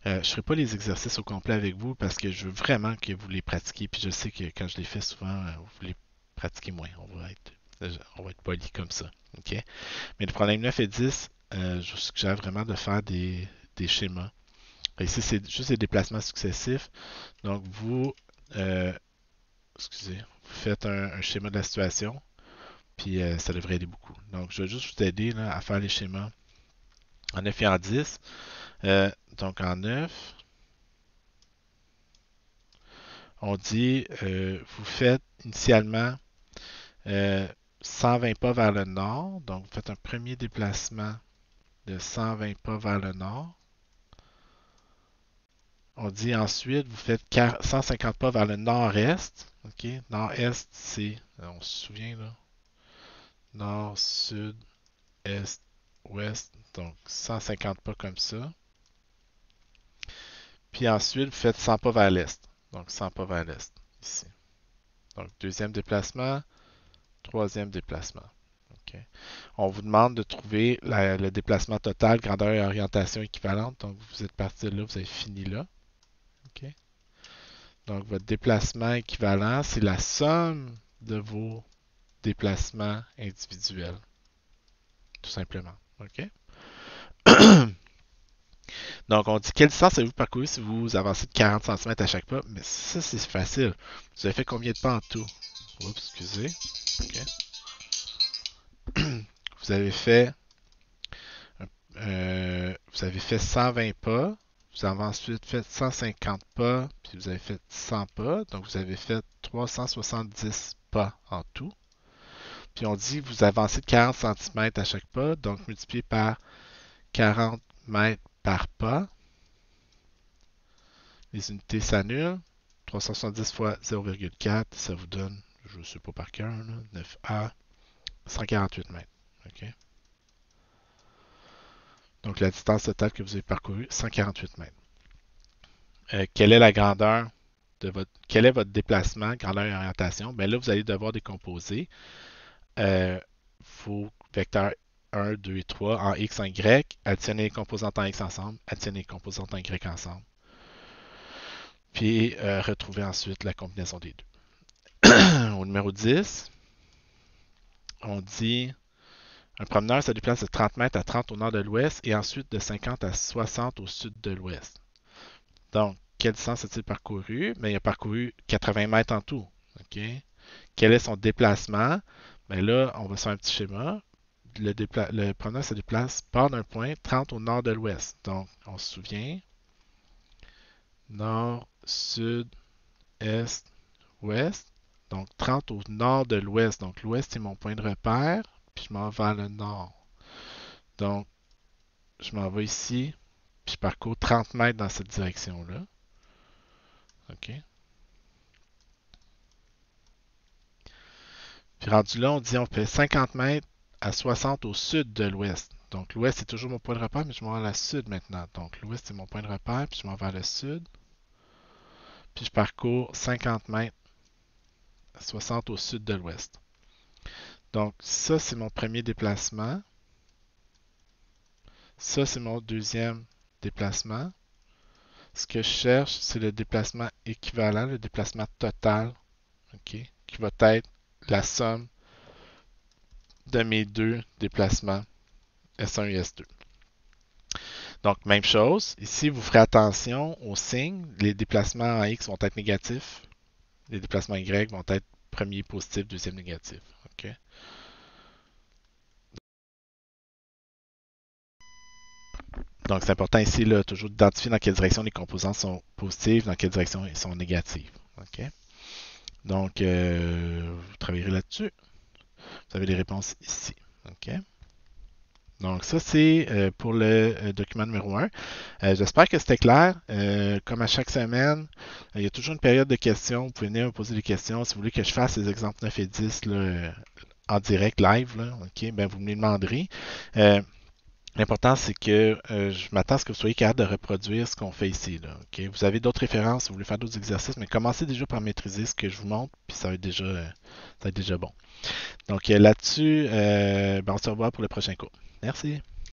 Je ne ferai pas les exercices au complet avec vous parce que je veux vraiment que vous les pratiquiez. Puis je sais que quand je les fais souvent, vous les pratiquez moins. On va être poli comme ça. OK? Mais le problème 9 et 10, je vous suggère vraiment de faire des schémas. Ici, c'est juste des déplacements successifs. Donc, euh, excusez, vous faites un schéma de la situation, puis ça devrait aider beaucoup. Donc, je vais juste vous aider là, à faire les schémas en 9 et en 10. Donc, en 9, on dit, vous faites initialement 120 pas vers le nord. Donc, vous faites un premier déplacement de 120 pas vers le nord. On dit ensuite, vous faites 150 pas vers le nord-est. OK? Nord-est, c'est, on se souvient là, nord, sud, est, ouest. Donc 150 pas comme ça. Puis ensuite, vous faites 100 pas vers l'est. Donc 100 pas vers l'est, ici. Donc deuxième déplacement, troisième déplacement. OK? On vous demande de trouver le déplacement total, grandeur et orientation équivalente. Donc vous êtes parti de là, vous avez fini là. OK? Donc votre déplacement équivalent, c'est la somme de vos déplacements individuels. Tout simplement. OK? Donc, on dit quelle distance avez-vous parcouru si vous avancez de 40 cm à chaque pas? Mais ça, c'est facile. Vous avez fait combien de pas en tout? Oups, excusez. OK. Vous avez fait, vous avez fait 120 pas. Vous avez ensuite fait 150 pas, puis vous avez fait 100 pas. Donc, vous avez fait 370 pas en tout. Puis, on dit que vous avancez de 40 cm à chaque pas. Donc, multiplié par 40 mètres par pas. Les unités s'annulent. 370 fois 0,4, ça vous donne, je ne sais pas par cœur, 9A, 148 mètres. Okay? Donc la distance totale que vous avez parcourue, 148 mètres. Quelle est la grandeur de quel est votre déplacement, grandeur et orientation? Bien là, vous allez devoir décomposer vos vecteurs 1, 2 et 3 en X, en Y, additionner les composantes en X ensemble, additionner les composantes en Y ensemble. Puis retrouver ensuite la combinaison des deux. Au numéro 10, on dit un promeneur se déplace de 30 mètres à 30 au nord de l'ouest et ensuite de 50 à 60 au sud de l'ouest. Donc, quelle distance a-t-il parcouru? Bien, il a parcouru 80 mètres en tout. Okay? Quel est son déplacement? Bien là, on va faire un petit schéma. Le promeneur se déplace, part d'un point 30 au nord de l'ouest. Donc, on se souvient. Nord, sud, est, ouest. Donc, 30 au nord de l'ouest. Donc, l'ouest est mon point de repère. Puis, je m'en vais vers le nord. Donc, je m'en vais ici. Puis, je parcours 30 mètres dans cette direction-là. OK. Puis, rendu là, on dit on fait 50 mètres à 60 au sud de l'ouest. Donc, l'ouest est toujours mon point de repère, mais je m'en vais à la sud maintenant. Donc, l'ouest est mon point de repère, puis je m'en vais vers le sud. Puis, je parcours 50 mètres à 60 au sud de l'ouest. Donc, ça, c'est mon premier déplacement. Ça, c'est mon deuxième déplacement. Ce que je cherche, c'est le déplacement équivalent, le déplacement total, okay, qui va être la somme de mes deux déplacements S1 et S2. Donc, même chose. Ici, vous ferez attention aux signes. Les déplacements en X vont être négatifs. Les déplacements Y vont être premier positif, deuxième négatif. Okay? Donc, c'est important ici, là, toujours d'identifier dans quelle direction les composantes sont positives, dans quelle direction elles sont négatives. Okay? Donc, vous travaillerez là-dessus. Vous avez les réponses ici. OK? Donc, ça, c'est pour le document numéro 1. J'espère que c'était clair. Comme à chaque semaine, il y a toujours une période de questions. Vous pouvez venir me poser des questions. Si vous voulez que je fasse les exemples 9 et 10 là, en direct, live, là, OK, ben, vous me les demanderez. L'important, c'est que je m'attends à ce que vous soyez capable de reproduire ce qu'on fait ici. Là, okay? Vous avez d'autres références, vous voulez faire d'autres exercices, mais commencez déjà par maîtriser ce que je vous montre, puis ça va être déjà bon. Donc là-dessus, ben, on se revoit pour le prochain cours. Merci.